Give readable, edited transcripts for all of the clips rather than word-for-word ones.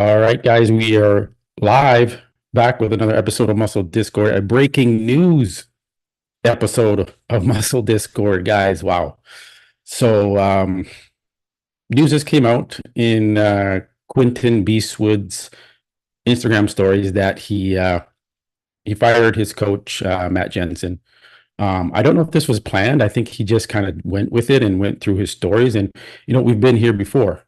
All right, guys, we are live back with another episode of Muscle Discord, a breaking news episode of Muscle Discord, guys. Wow. So, news just came out in Quinton Beastwood's Instagram stories that he fired his coach, Matt Jansen. I don't know if this was planned. I think he just kind of went with it and went through his stories. And we've been here before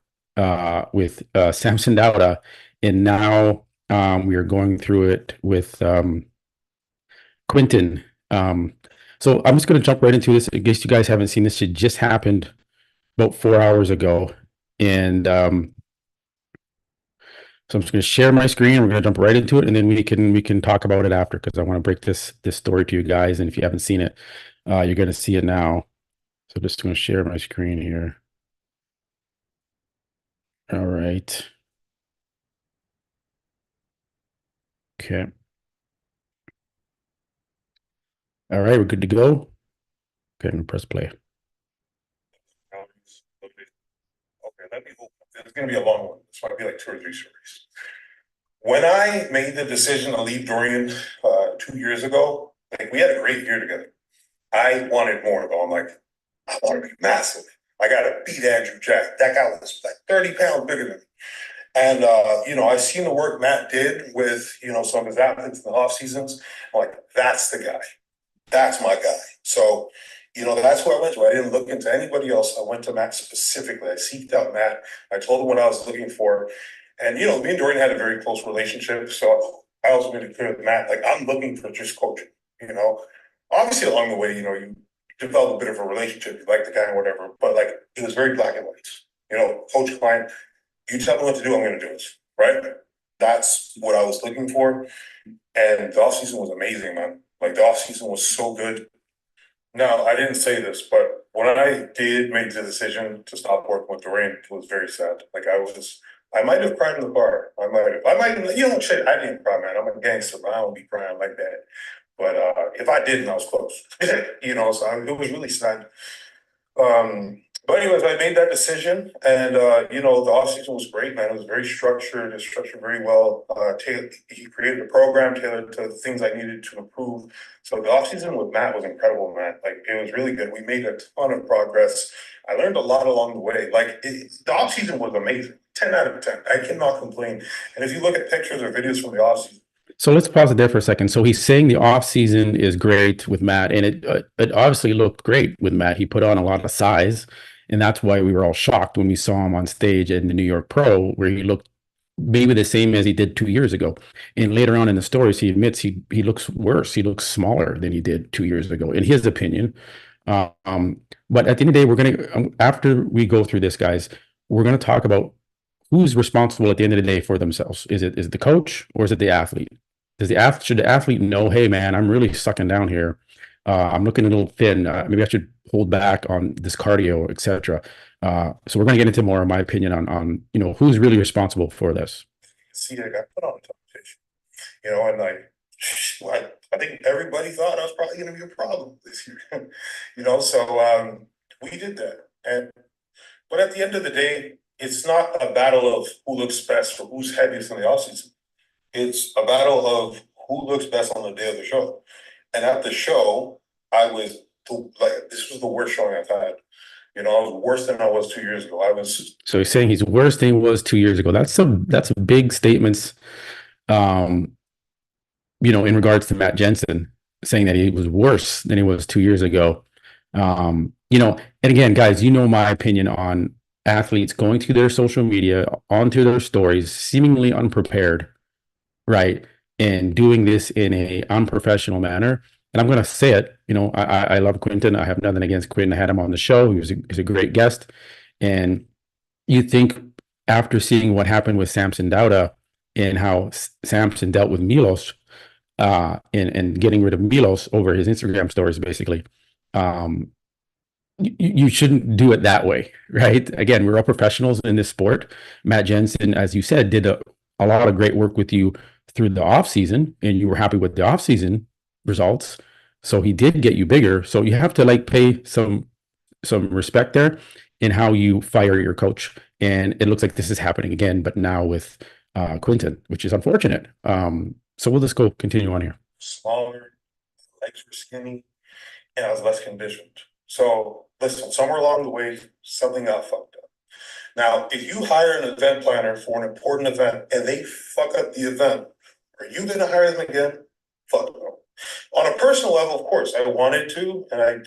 with Samson Dauda, and now we are going through it with Quinton. So I'm just going to jump right into this. In case you guys haven't seen this, it just happened about 4 hours ago, and so I'm just going to share my screen. We're going to jump right into it, and then we can talk about it after because I want to break this story to you guys. And if you haven't seen it, you're going to see it now. So just going to share my screen here. All right. Okay. All right, we're good to go. Okay, I'm gonna press play. Okay, let me open. It's gonna be a long one. This might be like 2 or 3 stories. When I made the decision to leave Dorian 2 years ago, like we had a great year together. I wanted more though. I'm like, I want to be massive. I gotta beat Andrew Jack. That guy was like 30 pounds bigger than me. And I've seen the work Matt did with some of his athletes in the off seasons. I'm like, that's the guy. That's my guy. So, that's who I went to. I didn't look into anybody else. I went to Matt specifically. I seeked out Matt. I told him what I was looking for. And, me and Dorian had a very close relationship. So I also made it clear with Matt, like, I'm looking for just coaching, Obviously, along the way, you develop a bit of a relationship. You like the guy or whatever. But, like, it was very black and white. Coach client, you tell me what to do, I'm going to do it. Right? That's what I was looking for. And the offseason was amazing, man. Like, the offseason was so good. No, I didn't say this, but when I did make the decision to stop working with Dorian, it was very sad. Like I might have cried in the bar. I might, shit, I didn't cry, man. I'm a gangster, but I don't be crying like that. But if I didn't, I was close. So it was really sad. But anyways, I made that decision, and the offseason was great, man. It was very structured. It structured very well. He created a program tailored to the things I needed to improve. So the offseason with Matt was incredible, man. Like it was really good. We made a ton of progress. I learned a lot along the way. The offseason was amazing. 10 out of 10. I cannot complain. And if you look at pictures or videos from the offseason. So let's pause it there for a second. So he's saying the off season is great with Matt, and it obviously looked great with Matt. He put on a lot of size, and that's why we were all shocked when we saw him on stage in the New York Pro, where he looked maybe the same as he did 2 years ago. And later on in the stories, he admits he looks worse. He looks smaller than he did 2 years ago, in his opinion. But at the end of the day, we're gonna after we go through this, guys, we're gonna talk about who's responsible at the end of the day for themselves. Is it the coach or is it the athlete? Should the athlete know, hey man, I'm really sucking down here. I'm looking a little thin. Maybe I should hold back on this cardio, etc. So we're going to get into more of my opinion on who's really responsible for this. See, I got put on competition, and I think everybody thought I was probably going to be a problem this year, So we did that, but at the end of the day, it's not a battle of who looks best or who's heaviest in the offseason. It's a battle of who looks best on the day of the show. And at the show, this was the worst showing I've had. I was worse than I was 2 years ago. So he's saying he's worse than he was 2 years ago. That's big statements. In regards to Matt Jansen, saying that he was worse than he was 2 years ago. And again, guys, my opinion on athletes going to their social media, onto their stories, seemingly unprepared, right? And doing this in a unprofessional manner. And I'm going to say it, I love Quinton. I have nothing against Quinton. I had him on the show. He's a great guest. And you think after seeing what happened with Samson Dauda and how Samson dealt with Milos, and getting rid of Milos over his Instagram stories, basically, you shouldn't do it that way, right? Again, we're all professionals in this sport. Matt Jansen, as you said, did a lot of great work with you through the off season, and you were happy with the off season results. So he did get you bigger. So you have to pay some respect there in how you fire your coach. And it looks like this is happening again, but now with Quinton, which is unfortunate. So we'll just go continue on here. Smaller, legs were skinny, and I was less conditioned. So listen, somewhere along the way, something got fucked up. Now, if you hire an event planner for an important event and they fuck up the event, are you going to hire them again? Fuck no. On a personal level, of course, I wanted to, and I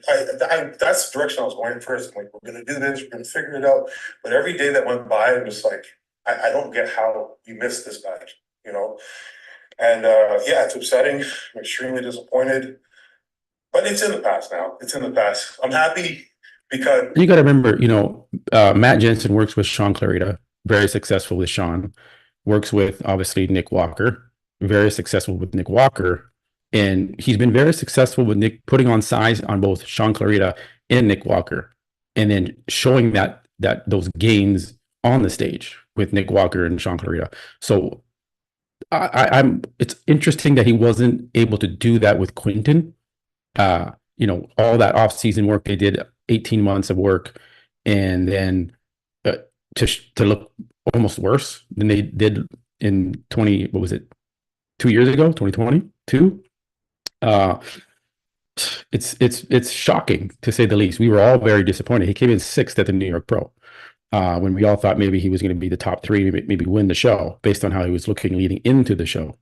that's the direction I was going at first. I'm like, we're going to do this, we're going to figure it out. But every day that went by, it was like, I don't get how you missed this guy, you know? And yeah, it's upsetting. I'm extremely disappointed. But it's in the past now. It's in the past. I'm happy because You got to remember, Matt Jansen works with Sean Clarita, very successful with Sean, works with obviously Nick Walker, very successful with Nick Walker. And he's been very successful with Nick putting on size on both Sean Clarita and Nick Walker, and then showing that those gains on the stage with Nick Walker and Sean Clarita. So I'm it's interesting that he wasn't able to do that with Quinton. All that off-season work they did, 18 months of work, and then to look almost worse than they did in 20, what was it, 2 years ago, 2022. It's shocking to say the least. We were all very disappointed. He came in sixth at the New York Pro, when we all thought maybe he was going to be the top three, maybe win the show based on how he was looking leading into the show.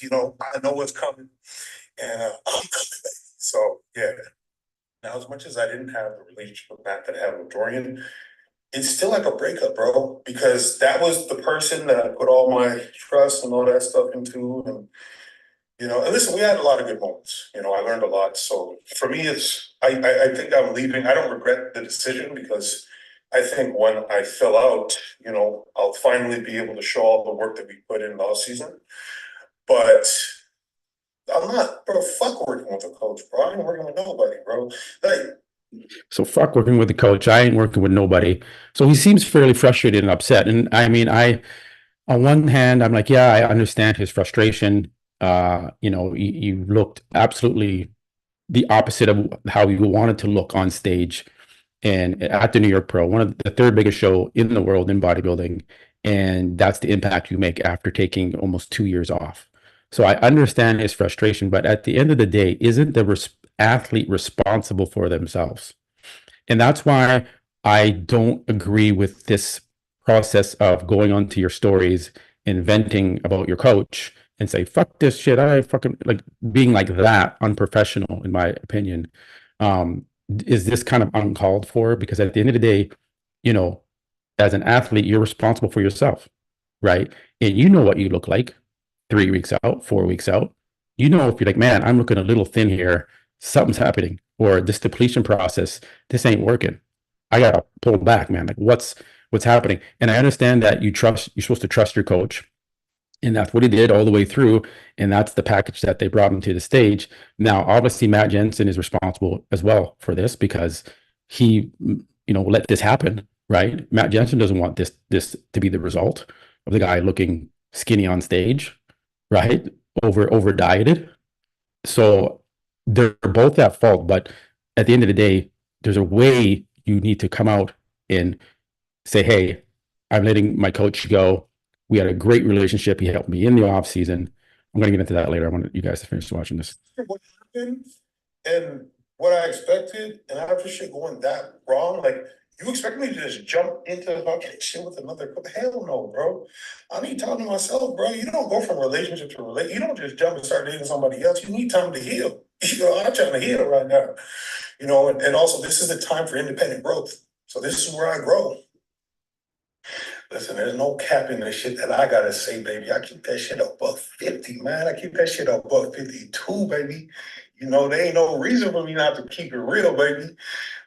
I know what's coming, and I'm coming. So yeah. Now, as much as I didn't have the relationship with Matt that I have with Dorian, it's still like a breakup, bro, because that was the person that I put all my trust and all that stuff into. And listen, we had a lot of good moments. I learned a lot. So for me, I think I'm leaving. I don't regret the decision because I think when I fill out, I'll finally be able to show all the work that we put in all season. But I'm not, bro, fuck working with a coach, bro. I ain't working with nobody, bro. So fuck working with the coach. I ain't working with nobody. So he seems fairly frustrated and upset. And I mean, on one hand, I'm like, yeah, I understand his frustration. You looked absolutely the opposite of how you wanted to look on stage and at the New York Pro, one of the third biggest show in the world in bodybuilding. And that's the impact you make after taking almost 2 years off. So I understand his frustration, but at the end of the day, isn't the athlete responsible for themselves? And that's why I don't agree with this process of going onto your stories and venting about your coach and say, fuck this shit. I fucking like being like that unprofessional, in my opinion. Is this kind of uncalled for? Because at the end of the day, as an athlete, you're responsible for yourself, right? And you know what you look like 3 weeks out, 4 weeks out. If you're like, man, I'm looking a little thin here, something's happening, or this depletion process, this ain't working. I gotta pull back, man. Like what's happening? And I understand that you're supposed to trust your coach. And that's what he did all the way through. And that's the package that they brought him to the stage. Now, obviously, Matt Jansen is responsible as well for this because he, let this happen, right? Matt Jansen doesn't want this to be the result of the guy looking skinny on stage, right? Over dieted. So they're both at fault. But at the end of the day, there's a way you need to come out and say, hey, I'm letting my coach go. We had a great relationship. He helped me in the off season. I'm going to get into that later. I want you guys to finish watching this. What happened and what I expected, and after shit going that wrong, like you expect me to just jump into fucking shit with another? Hell no, bro. I need time to myself, bro. You don't go from relationship to relationship. You don't just jump and start dating somebody else. You need time to heal. I'm trying to heal right now. And also this is the time for independent growth. So this is where I grow. Listen, there's no cap in the shit that I gotta say, baby. I keep that shit above 50, man. I keep that shit above 52, baby. There ain't no reason for me not to keep it real, baby.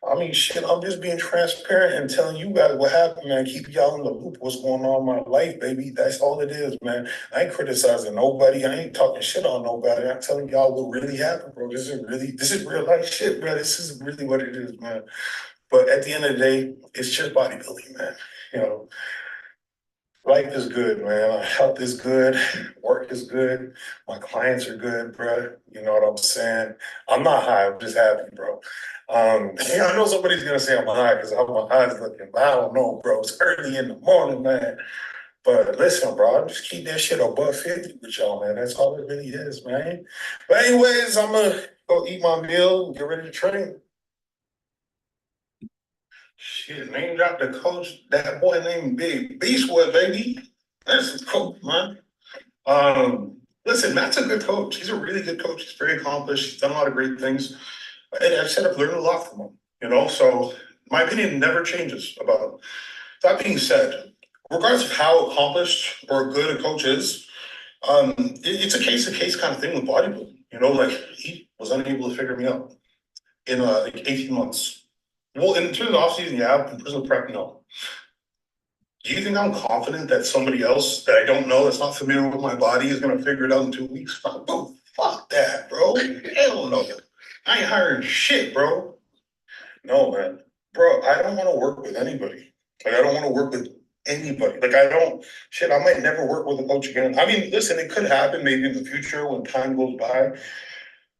I mean, shit, I'm just being transparent and telling you guys what happened, man. Keep y'all in the loop what's going on in my life, baby. That's all it is, man. I ain't criticizing nobody. I ain't talking shit on nobody. I'm telling y'all what really happened, bro. This is real life shit, bro. This is really what it is, man. But at the end of the day, it's just bodybuilding, man. Life is good, man. My health is good. Work is good. My clients are good, bro. You know what I'm saying? I'm not high. I'm just happy, bro. I know somebody's gonna say I'm high because how my eyes looking, but I don't know, bro. It's early in the morning, man. But listen, bro, I'm just keep that shit above 50 with y'all, man. That's all it really is, man. But anyways, I'm gonna go eat my meal and get ready to train. Shit, name drop the coach, that boy named Big Beast Boy, baby. That's the coach, man. Listen, Matt's a good coach. He's a really good coach. He's very accomplished. He's done a lot of great things. And I've said I've learned a lot from him, you know, so my opinion never changes about him. That being said, regardless of how accomplished or good a coach is, it's a case-to-case kind of thing with bodybuilding. You know, like he was unable to figure me out in like 18 months. Well, in terms of offseason, yeah, in personal prep, no. Do you think I'm confident that somebody else that I don't know, that's not familiar with my body, is going to figure it out in 2 weeks? Oh, fuck that, bro. Hell no. I ain't hiring shit, bro. No, man. Bro, I don't want to work with anybody. Like, I don't want to work with anybody. Like, I might never work with a coach again. I mean, listen, it could happen maybe in the future when time goes by.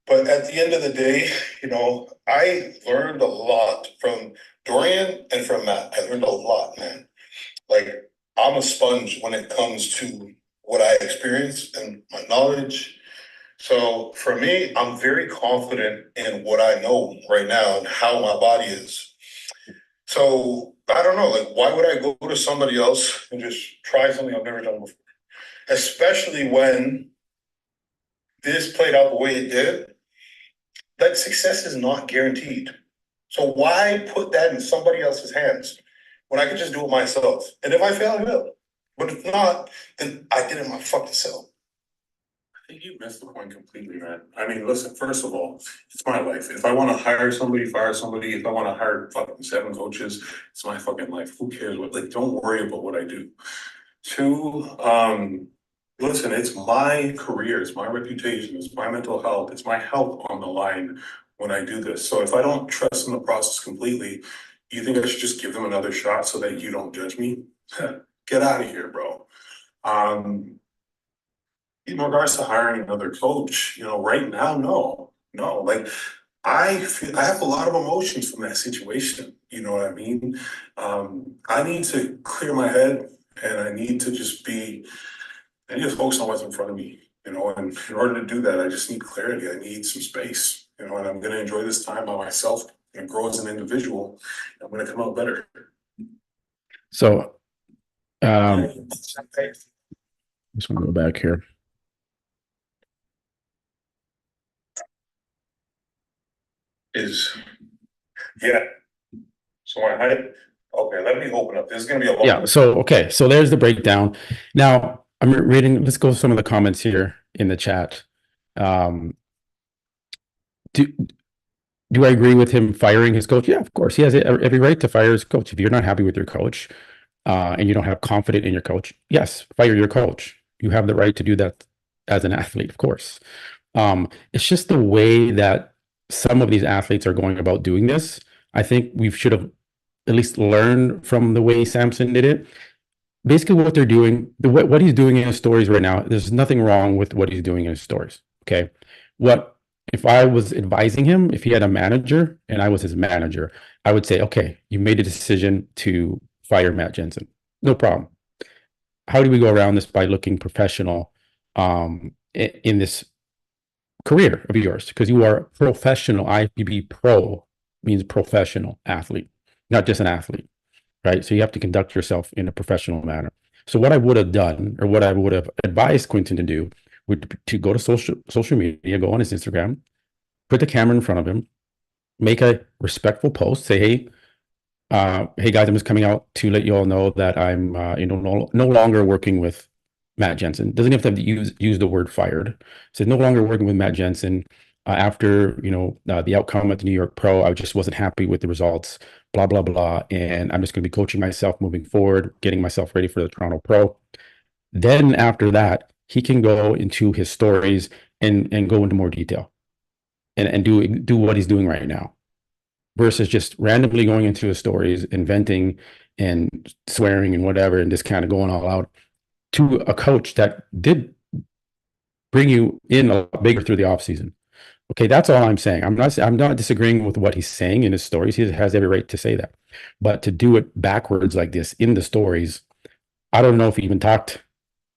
But at the end of the day, you know, I learned a lot from Dorian and from Matt. I learned a lot, man. Like, I'm a sponge when it comes to what I experience and my knowledge. So for me, I'm very confident in what I know right now and how my body is. So I don't know, like, why would I go to somebody else and just try something I've never done before? Especially when this played out the way it did. Like, success is not guaranteed. So why put that in somebody else's hands when I could just do it myself? And if I fail, I will. But if not, then I did it my fucking self. I think you missed the point completely, man. I mean, listen, first of all, it's my life. If I want to hire somebody, fire somebody, if I want to hire fucking 7 coaches, it's my fucking life. Who cares what, like, don't worry about what I do. 2, listen, it's my career, it's my reputation, it's my mental health, it's my health on the line when I do this. So if I don't trust in the process completely, you think I should just give them another shot so that you don't judge me? Get out of here, bro. In regards to hiring another coach, you know, right now, no. Like, I have a lot of emotions from that situation. You know what I mean? I need to clear my head, and I need to focus on what's in front of me. You know, and in order to do that, I just need clarity. I need some space. You know, and I'm going to enjoy this time by myself and grow as an individual. I'm going to come out better. So, just want to go back here. So my height. Okay, let me open up. This is gonna be a long. Yeah. So okay. So there's the breakdown. Now I'm reading. Let's go to some of the comments here in the chat. Do I agree with him firing his coach? Yeah, of course. He has every right to fire his coach. If you're not happy with your coach, and you don't have confidence in your coach, yes, fire your coach. You have the right to do that as an athlete, of course. It's just the way that some of these athletes are going about doing this. I think we should have at least learned from the way Samson did it. Basically, what they're doing, what he's doing in his stories right now, there's nothing wrong with what he's doing in his stories. Okay. If I was advising him, if he had a manager and I was his manager, I would say, okay, you made a decision to fire Matt Jansen. No problem. How do we go around this by looking professional in this career of yours? Because you are professional. IPB pro means professional athlete, not just an athlete, right? So you have to conduct yourself in a professional manner. So what I would have done, or what I would have advised Quinton to do, would to go to social media, go on his Instagram, put the camera in front of him, make a respectful post, say, hey guys, I'm just coming out to let you all know that I'm no longer working with Matt Jansen. Doesn't have to use the word fired. Says no longer working with Matt Jansen. After the outcome at the New York Pro, I just wasn't happy with the results, blah blah blah, and I'm just going to be coaching myself moving forward, getting myself ready for the Toronto Pro. Then after that, he can go into his stories and go into more detail and do what he's doing right now, versus just randomly going into his stories, inventing and swearing and whatever, and just kind of going all out to a coach that did bring you in a lot bigger through the off season. Okay, that's all I'm saying. I'm not disagreeing with what he's saying in his stories. He has every right to say that. But to do it backwards like this in the stories, I don't know if he even talked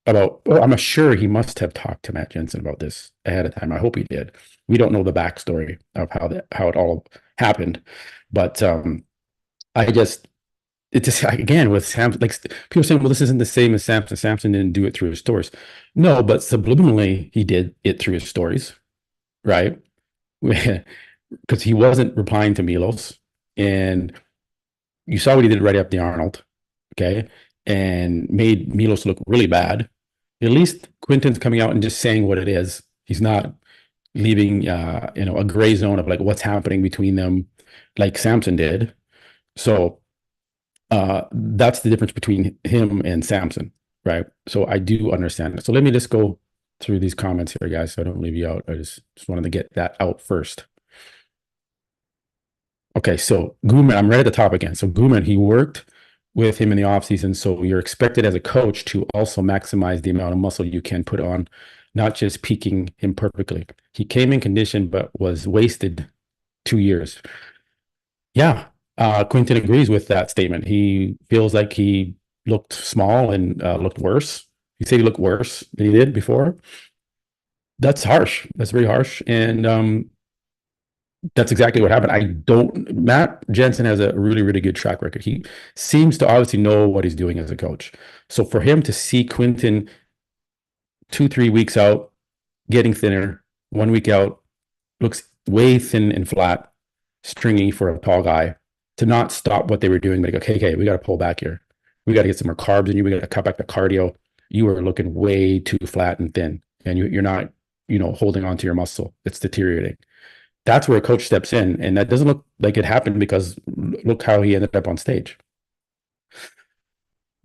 about, well, I'm sure he must have talked to Matt Jansen about this ahead of time. I hope he did. We don't know the backstory of how it all happened, but I just it just again with Samson, like people saying, well, this isn't the same as Samson. Samson didn't do it through his stories. No, but subliminally he did it through his stories, right? Because he wasn't replying to Milos, and you saw what he did right after the Arnold, okay, and made Milos look really bad. At least Quinton's coming out and just saying what it is. He's not leaving, a gray zone of like what's happening between them, like Samson did. So that's the difference between him and Samson, right? So I do understand it. So let me just go through these comments here, guys, so I don't leave you out. I just wanted to get that out first. Okay, so Guman, I'm right at the top again. So Guman, he worked with him in the offseason. So you're expected as a coach to also maximize the amount of muscle you can put on, not just peaking him perfectly. He came in condition, but was wasted 2 years. Yeah, Quinton agrees with that statement. He feels like he looked small and looked worse. He said he looked worse than he did before. That's harsh. That's very harsh. And that's exactly what happened. Matt Jansen has a really, really good track record. He seems to obviously know what he's doing as a coach. So for him to see Quinton 2, 3 weeks out, getting thinner, 1 week out, looks way thin and flat, stringy for a tall guy, to not stop what they were doing, but like, okay, we got to pull back here. We got to get some more carbs in you. We got to cut back the cardio. You are looking way too flat and thin, and you're not, holding on to your muscle. It's deteriorating. That's where a coach steps in, and that doesn't look like it happened because look how he ended up on stage.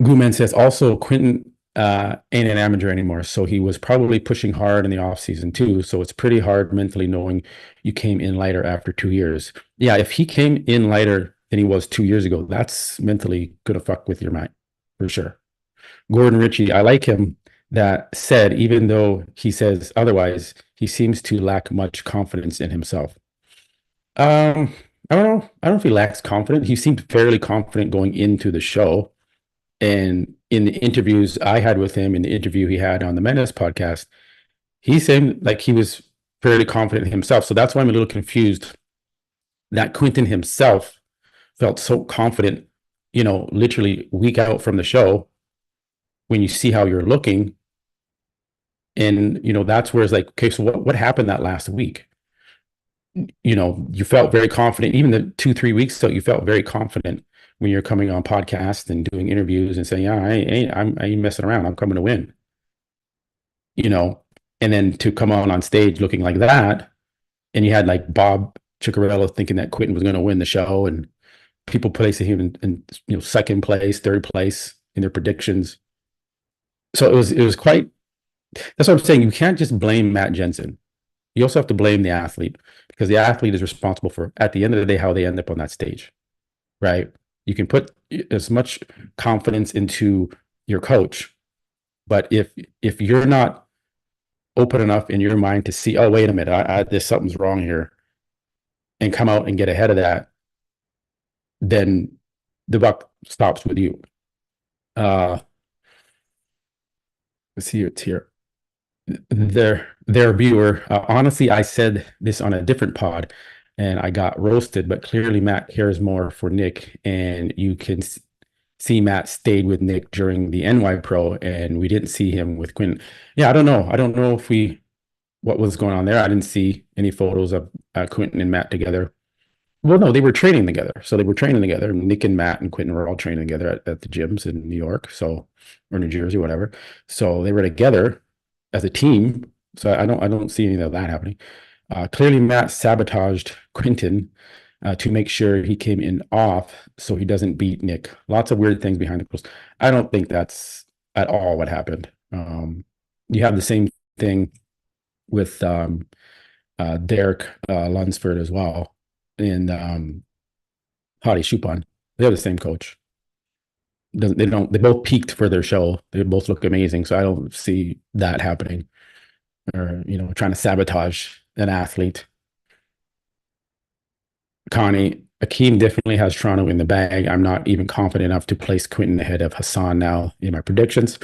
Guman says also Quinton ain't an amateur anymore, so he was probably pushing hard in the off season too. So it's pretty hard mentally knowing you came in lighter after 2 years. Yeah, if he came in lighter than he was 2 years ago, that's mentally gonna fuck with your mind for sure. Gordon Ritchie, I like him that said, even though he says otherwise, he seems to lack much confidence in himself. I don't know. I don't know if he lacks confidence. He seemed fairly confident going into the show. And in the interviews I had with him, in the interview he had on the Menace podcast, he seemed like he was fairly confident in himself. So that's why I'm a little confused that Quinton himself felt so confident, literally week out from the show when you see how you're looking. And, that's where it's like, okay, so what happened that last week? You felt very confident, even the 2, 3 weeks ago, you felt very confident when you're coming on podcasts and doing interviews and saying, yeah, I ain't messing around. I'm coming to win, and then to come on stage looking like that. And you had like Bob Ciccarello thinking that Quinton was going to win the show, and people placing him in second place, third place in their predictions. So it was quite, that's what I'm saying. You can't just blame Matt Jansen. You also have to blame the athlete, because the athlete is responsible for, at the end of the day, how they end up on that stage, right? You can put as much confidence into your coach, but if you're not open enough in your mind to see, oh, wait a minute, there's something's wrong here, and come out and get ahead of that, then the buck stops with you. Let's see, it's here. Their viewer, honestly, I said this on a different pod and I got roasted, but clearly Matt cares more for Nick, and you can see Matt stayed with Nick during the NY Pro, and we didn't see him with Quinton. Yeah, I don't know if what was going on there. I didn't see any photos of Quinton and Matt together. Well, no, they were training together. So they were training together. Nick and Matt and Quinton were all training together at the gyms in New York, or New Jersey, whatever. So they were together as a team. So I don't see any of that happening. Clearly, Matt sabotaged Quinton to make sure he came in off so he doesn't beat Nick. Lots of weird things behind the clothes. I don't think that's at all what happened. You have the same thing with Derek Lunsford as well, and Hadi Chupon. They have the same coach. They both peaked for their show. They both look amazing. So I don't see that happening, or trying to sabotage an athlete. Connie, Akeem definitely has Toronto in the bag. I'm not even confident enough to place Quinton ahead of Hassan now in my predictions.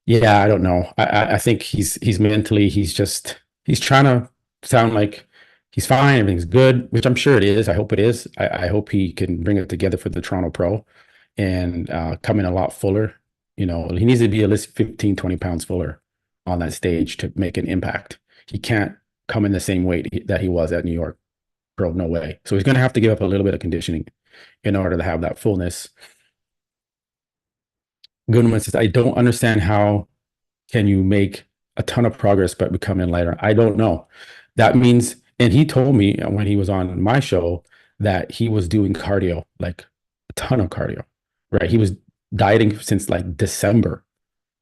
Yeah, I don't know. I think he's mentally he's trying to sound like he's fine, everything's good, which I'm sure it is. I hope it is. I hope he can bring it together for the Toronto Pro and come in a lot fuller. You know, he needs to be at least 15, 20 pounds fuller on that stage to make an impact. He can't come in the same weight that he was at New York Pro. No way. So he's going to have to give up a little bit of conditioning in order to have that fullness. Goodman says, I don't understand how can you make a ton of progress but becoming lighter? I don't know. That means, and he told me when he was on my show that he was doing cardio, like a ton of cardio, right? He was dieting since like December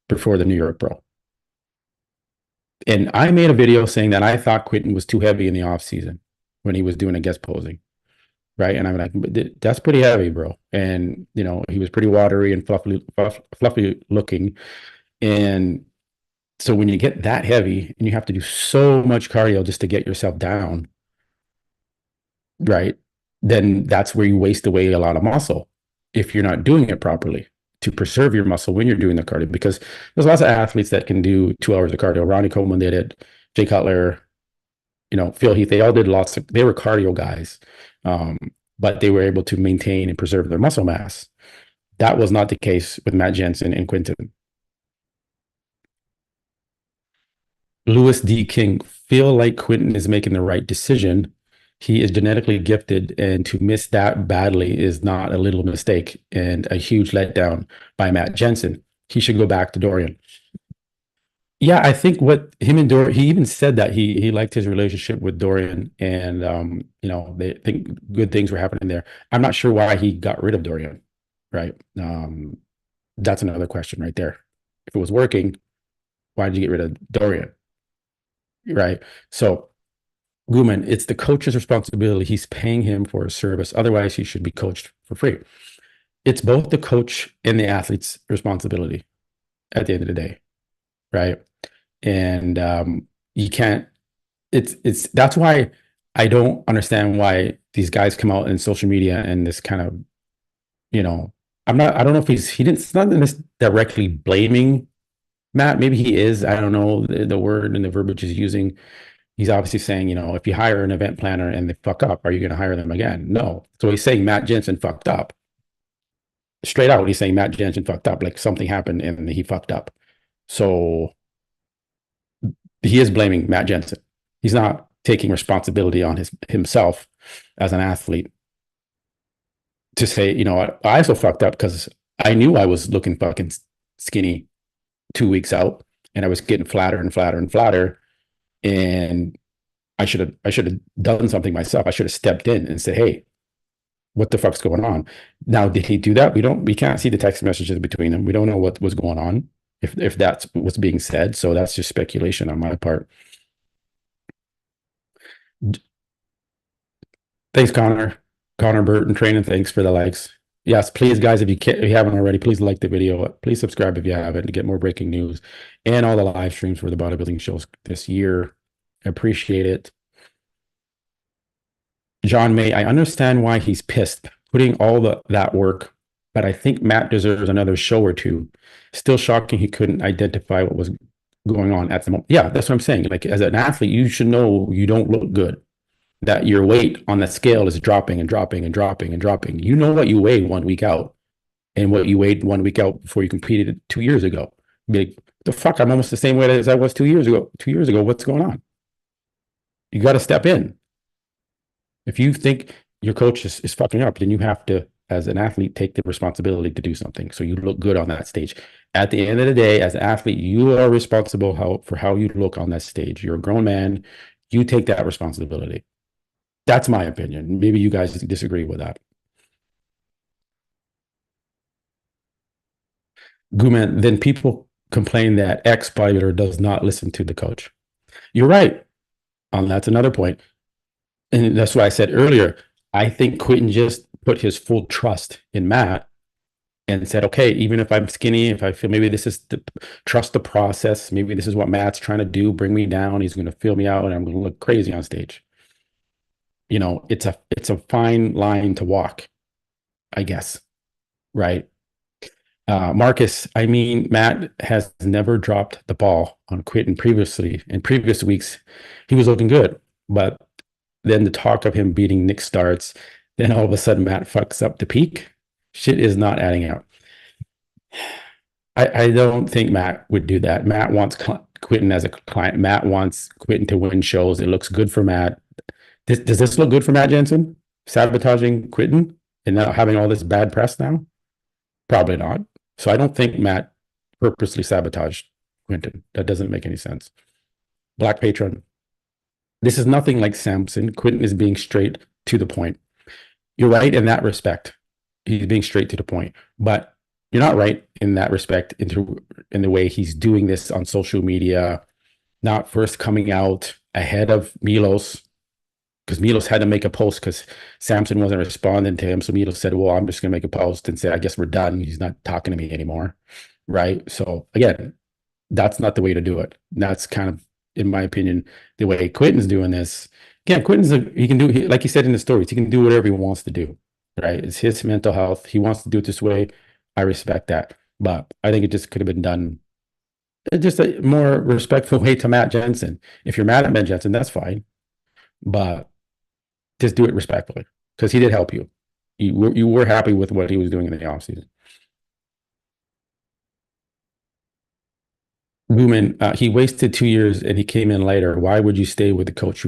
before the New York Pro. And I made a video saying that I thought Quinton was too heavy in the off season when he was doing a guest posing, right? And I'm like, that's pretty heavy, bro. And you know, he was pretty watery and fluffy looking. And so when you get that heavy and you have to do so much cardio just to get yourself down, right? Then that's where you waste away a lot of muscle if you're not doing it properly to preserve your muscle when you're doing the cardio. Because there's lots of athletes that can do 2 hours of cardio. Ronnie Coleman did it, Jay Cutler, you know, Phil Heath. They all did lots of. They were cardio guys, but they were able to maintain and preserve their muscle mass. That was not the case with Matt Jansen and Quinton. Louis D. King, feel like Quinton is making the right decision. He is genetically gifted, and to miss that badly is not a little mistake and a huge letdown by Matt Jansen. He should go back to Dorian. Yeah, I think what him and Dorian, he even said that he liked his relationship with Dorian, and you know, they think good things were happening there. I'm not sure why he got rid of Dorian, right? That's another question right there. If it was working, why did you get rid of Dorian? Right. So, Guman, it's the coach's responsibility. He's paying him for a service. Otherwise, he should be coached for free. It's both the coach and the athlete's responsibility at the end of the day. Right. And you can't, it's that's why I don't understand why these guys come out in social media and this kind of, you know, I don't know if it's not directly blaming Matt. Maybe he is. I don't know the word and the verbiage he's using. He's obviously saying, you know, if you hire an event planner and they fuck up, are you going to hire them again? No. So he's saying Matt Jansen fucked up. Straight out, he's saying Matt Jansen fucked up. Like something happened and he fucked up. So he is blaming Matt Jansen. He's not taking responsibility on himself as an athlete to say, you know what, I also fucked up because I knew I was looking fucking skinny 2 weeks out and I was getting flatter and flatter and flatter. And I should have done something myself. I should have stepped in and said, hey, what the fuck's going on? Now, did he do that? We can't see the text messages between them. We don't know what was going on, if that's what's being said. So that's just speculation on my part. Thanks, Connor. Connor Burton Training, thanks for the likes. Yes, please, guys, if you haven't already, please like the video. Please subscribe if you haven't to get more breaking news and all the live streams for the bodybuilding shows this year. I appreciate it. John May, I understand why he's pissed, putting all that work, but I think Matt deserves another show or two. Still shocking he couldn't identify what was going on at the moment. Yeah, that's what I'm saying. Like, as an athlete, you should know you don't look good, that your weight on the scale is dropping and dropping and dropping and dropping. You know what you weigh 1 week out and what you weighed 1 week out before you competed 2 years ago. Be like, the fuck, I'm almost the same weight as I was 2 years ago. 2 years ago, what's going on? You got to step in. If you think your coach is fucking up, then you have to, as an athlete, take the responsibility to do something so you look good on that stage. At the end of the day, as an athlete, you are responsible for how you look on that stage. You're a grown man. You take that responsibility. That's my opinion. Maybe you guys disagree with that. Guman, then people complain that X bodybuilder does not listen to the coach. You're right. That's another point. And that's what I said earlier. I think Quinton just put his full trust in Matt and said, okay, even if I'm skinny, if I feel maybe this is trust the process, maybe this is what Matt's trying to do, bring me down, he's going to fill me out and I'm going to look crazy on stage. you know, it's a fine line to walk, I guess, right? Marcus, I mean, Matt has never dropped the ball on Quinton previously. In previous weeks, he was looking good, but then the talk of him beating Nick starts. Then all of a sudden, Matt fucks up the peak. Shit is not adding up. I don't think Matt would do that. Matt wants Quinton as a client. Matt wants Quinton to win shows. It looks good for Matt. Does this look good for Matt Jansen? Sabotaging Quinton and now having all this bad press now? Probably not. So I don't think Matt purposely sabotaged Quinton. That doesn't make any sense. Black patron. This is nothing like Samson. Quinton is being straight to the point. You're right in that respect. He's being straight to the point. But you're not right in that respect in the way he's doing this on social media, not first coming out ahead of Milos, because Milos had to make a post because Samson wasn't responding to him. So Milos said, well, I'm just going to make a post and say, I guess we're done. He's not talking to me anymore. Right. So again, that's not the way to do it. That's kind of, in my opinion, the way Quinton's doing this. Again, he can do, like he said in the stories, he can do whatever he wants to do. Right. It's his mental health. He wants to do it this way. I respect that. But I think it just could have been done just a more respectful way to Matt Jansen. If you're mad at Matt Jansen, that's fine. But just do it respectfully because he did help you. You were happy with what he was doing in the offseason. Newman, he wasted 2 years and he came in later. Why would you stay with the coach?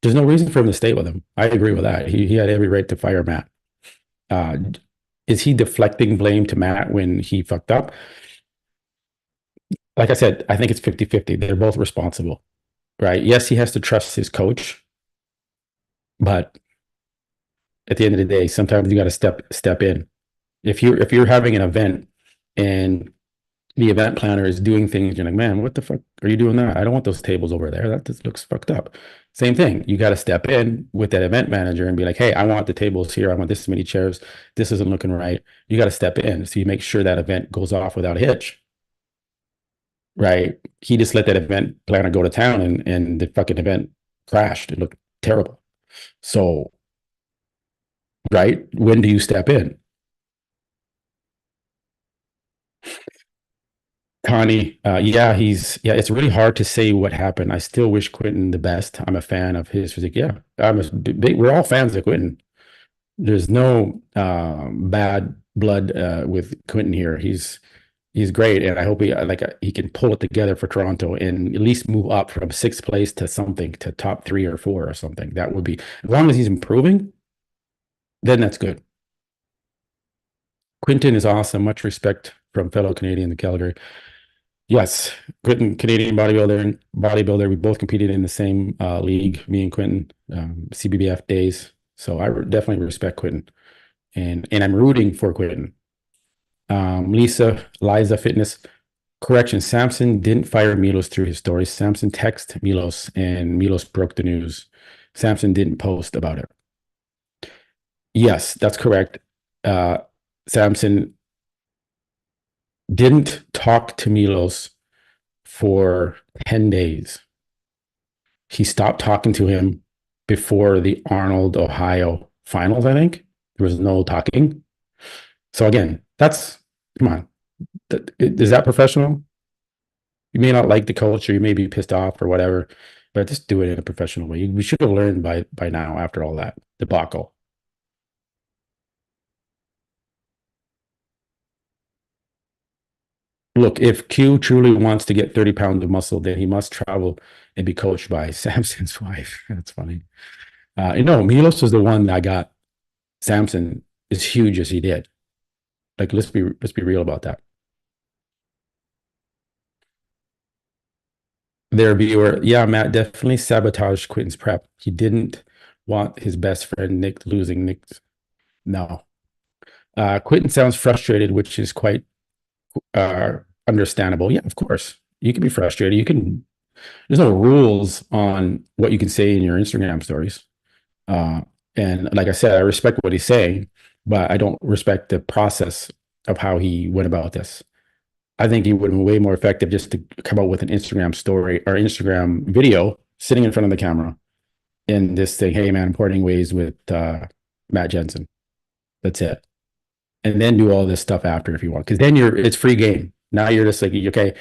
There's no reason for him to stay with him. I agree with that. He had every right to fire Matt. Is he deflecting blame to Matt when he fucked up? Like I said, I think it's 50-50. They're both responsible, right? Yes, he has to trust his coach, but at the end of the day, sometimes you got to step in. If you're having an event and the event planner is doing things, you're like, man, what the fuck are you doing that? I don't want those tables over there. That just looks fucked up. Same thing. You got to step in with that event manager and be like, hey, I want the tables here. I want this many chairs. This isn't looking right. You got to step in so you make sure that event goes off without a hitch. Right? He just let that event planner go to town and the fucking event crashed. It looked terrible. So, right? When do you step in? Connie, it's really hard to say what happened. I still wish Quinton the best. I'm a fan of his physique. Yeah, we're all fans of Quinton. There's no bad blood with Quinton here. He's great, and I hope he can pull it together for Toronto and at least move up from sixth place to something to top 3 or 4 or something. That would be, as long as he's improving, then that's good. Quinton is awesome. Much respect from fellow Canadian in Calgary. Yes, Quinton, Canadian bodybuilder. We both competed in the same league, me and Quinton, CBBF days. So I definitely respect Quinton, and I'm rooting for Quinton. Liza Fitness, correction. Samson didn't fire Milos through his stories. Samson texted Milos, and Milos broke the news. Samson didn't post about it. Yes, that's correct. Samson didn't talk to Milos for 10 days. He stopped talking to him before the Arnold, Ohio finals, I think. There was no talking. So again, come on. Is that professional? You may not like the culture, you may be pissed off or whatever, but just do it in a professional way. We should have learned by now after all that debacle. Look, if Q truly wants to get 30 pounds of muscle, then he must travel and be coached by Samson's wife. That's funny. Milos was the one that got Samson as huge as he did. Like, let's be real about that. Their viewer, yeah, Matt definitely sabotaged Quinton's prep. He didn't want his best friend Nick losing. No. Quinton sounds frustrated, which is quite understandable. Yeah, of course. You can be frustrated. There's no rules on what you can say in your Instagram stories. And like I said, I respect what he's saying, but I don't respect the process of how he went about this. I think he would have been way more effective just to come out with an Instagram story or Instagram video sitting in front of the camera in this thing, hey man, I'm parting ways with Matt Jansen. That's it. And then do all this stuff after if you want, because then it's free game. Now you're just like, okay,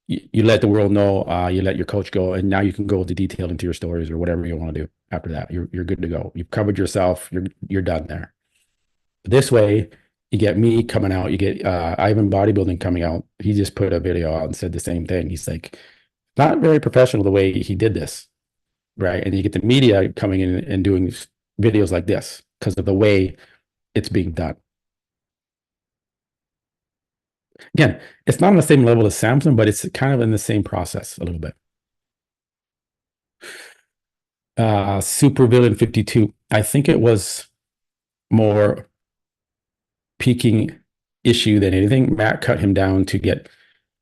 you let the world know, you let your coach go, and now you can go into detail into your stories or whatever you want to do after that. You're good to go. You've covered yourself. You're done there. This way, you get me coming out. You get Ivan Bodybuilding coming out. He just put a video out and said the same thing. He's like, not very professional the way he did this, right? And you get the media coming in and doing videos like this because of the way it's being done. Again, it's not on the same level as Samson, but it's kind of in the same process a little bit. Supervillain 52. I think it was more peaking issue than anything. Matt cut him down to get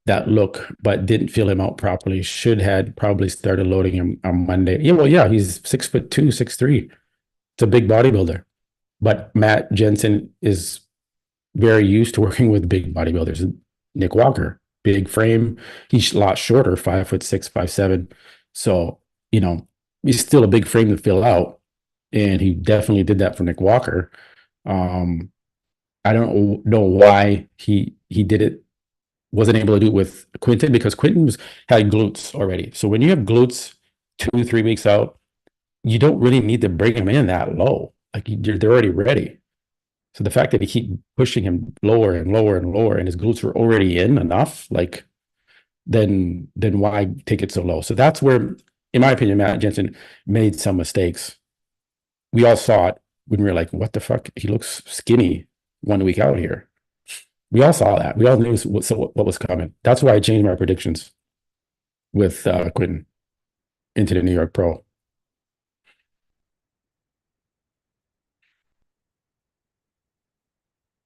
that look, but didn't feel him out properly. Should had probably started loading him on Monday. Yeah, well, yeah, he's 6'2", 6'3". It's a big bodybuilder. But Matt Jansen is very used to working with big bodybuilders. Nick Walker, big frame. He's a lot shorter, 5'6", 5'7". So, he's still a big frame to fill out. And he definitely did that for Nick Walker. I don't know why he did it, wasn't able to do it with Quinton, because Quinton had glutes already. So when you have glutes 2-3 weeks out, you don't really need to bring him in that low. Like they're already ready. So the fact that he keep pushing him lower and lower and lower, and his glutes were already in enough, like then why take it so low? So that's where, in my opinion, Matt Jansen made some mistakes. We all saw it when we were like, what the fuck? He looks skinny 1 week out here. We all saw that. We all knew what was coming. That's why I changed my predictions with Quinton into the New York Pro.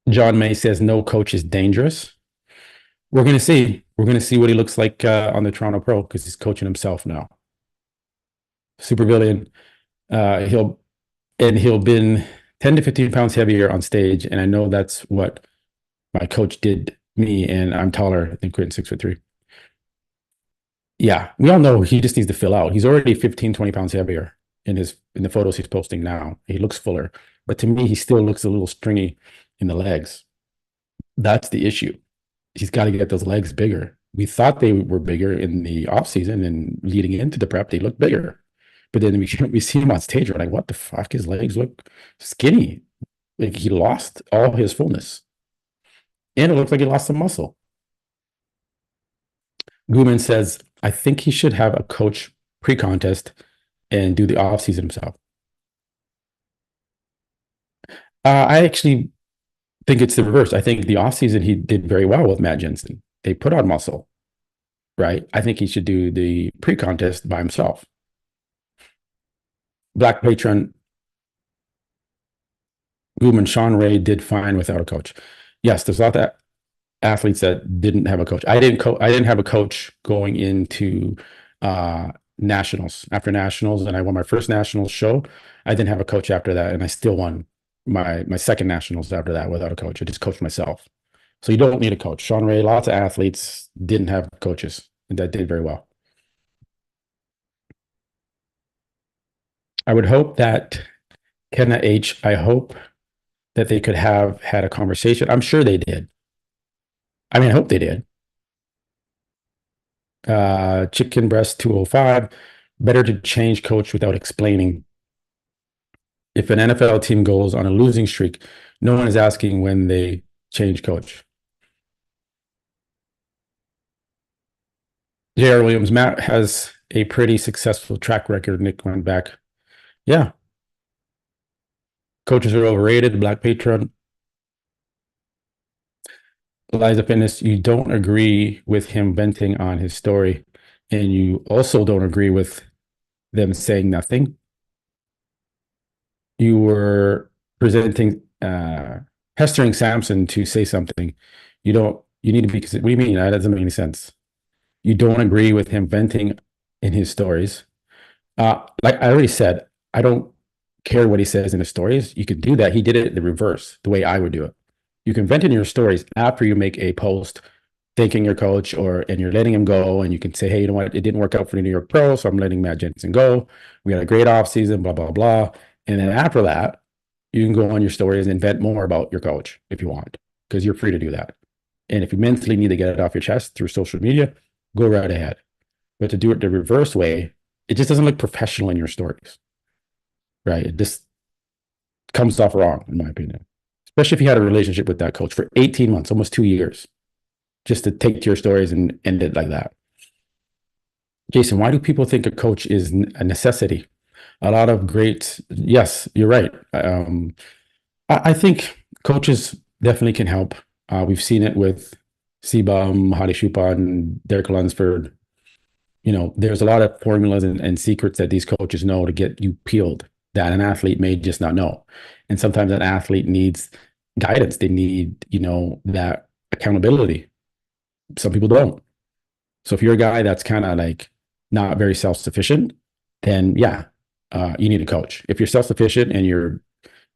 John May says no coach is dangerous. We're going to see. We're going to see what he looks like on the Toronto Pro, because he's coaching himself now. Supervillain. He'll been 10 to 15 pounds heavier on stage, and I know that's what my coach did me, and I'm taller than Quinton, 6'3". Yeah, we all know he just needs to fill out. He's already 15, 20 pounds heavier in the photos he's posting now. He looks fuller, but to me, he still looks a little stringy in the legs. That's the issue. He's got to get those legs bigger. We thought they were bigger in the off season, and leading into the prep, they look bigger. But then we see him on stage, we're like, what the fuck? His legs look skinny. Like he lost all his fullness. And it looks like he lost some muscle. Guman says, I think he should have a coach pre-contest and do the off-season himself. I actually think it's the reverse. I think the off-season he did very well with Matt Jansen. They put on muscle, right? I think he should do the pre-contest by himself. Black Patron, Guman, Sean Ray did fine without a coach. Yes, there's a lot of athletes that didn't have a coach. I didn't have a coach going into nationals. After nationals, and I won my first nationals show, I didn't have a coach after that, and I still won my second nationals after that without a coach. I just coached myself. So you don't need a coach. Sean Ray, lots of athletes didn't have coaches that did very well. I would hope that Kenna H, I hope that they could have had a conversation. I'm sure they did. I mean, I hope they did. Chicken Breast 205, better to change coach without explaining. If an NFL team goes on a losing streak, no one is asking when they change coach. J.R. Williams, Matt has a pretty successful track record. Nick went back. Yeah. Coaches are overrated. Black Patron. Eliza Fitness, you don't agree with him venting on his story, and you also don't agree with them saying nothing. You were presenting, pestering Samson to say something. You need to be, what do you mean? That doesn't make any sense. You don't agree with him venting in his stories. Like I already said, I don't care what he says in his stories. You could do that. He did it the reverse, the way I would do it. You can vent in your stories after you make a post thanking your coach, and you're letting him go, and you can say, hey, you know what, it didn't work out for the New York Pro, so I'm letting Matt Jansen go. We had a great off season, blah blah blah. And then after that, you can go on your stories and vent more about your coach if you want, because you're free to do that. And if you mentally need to get it off your chest through social media, go right ahead. But to do it the reverse way, it just doesn't look professional in your stories, right? It just comes off wrong, in my opinion. Especially if you had a relationship with that coach for 18 months, almost 2 years, just to take to your stories and end it like that. Jason, why do people think a coach is a necessity? A lot of great, yes, you're right. I think coaches definitely can help. We've seen it with Sebum, Hadi Shupan, Derek Lunsford. You know, there's a lot of formulas and secrets that these coaches know to get you peeled that an athlete may just not know. And sometimes an athlete needs guidance. They need, you know, that accountability. Some people don't. So if you're a guy that's kind of like not very self-sufficient, then yeah, you need a coach. If you're self-sufficient and you're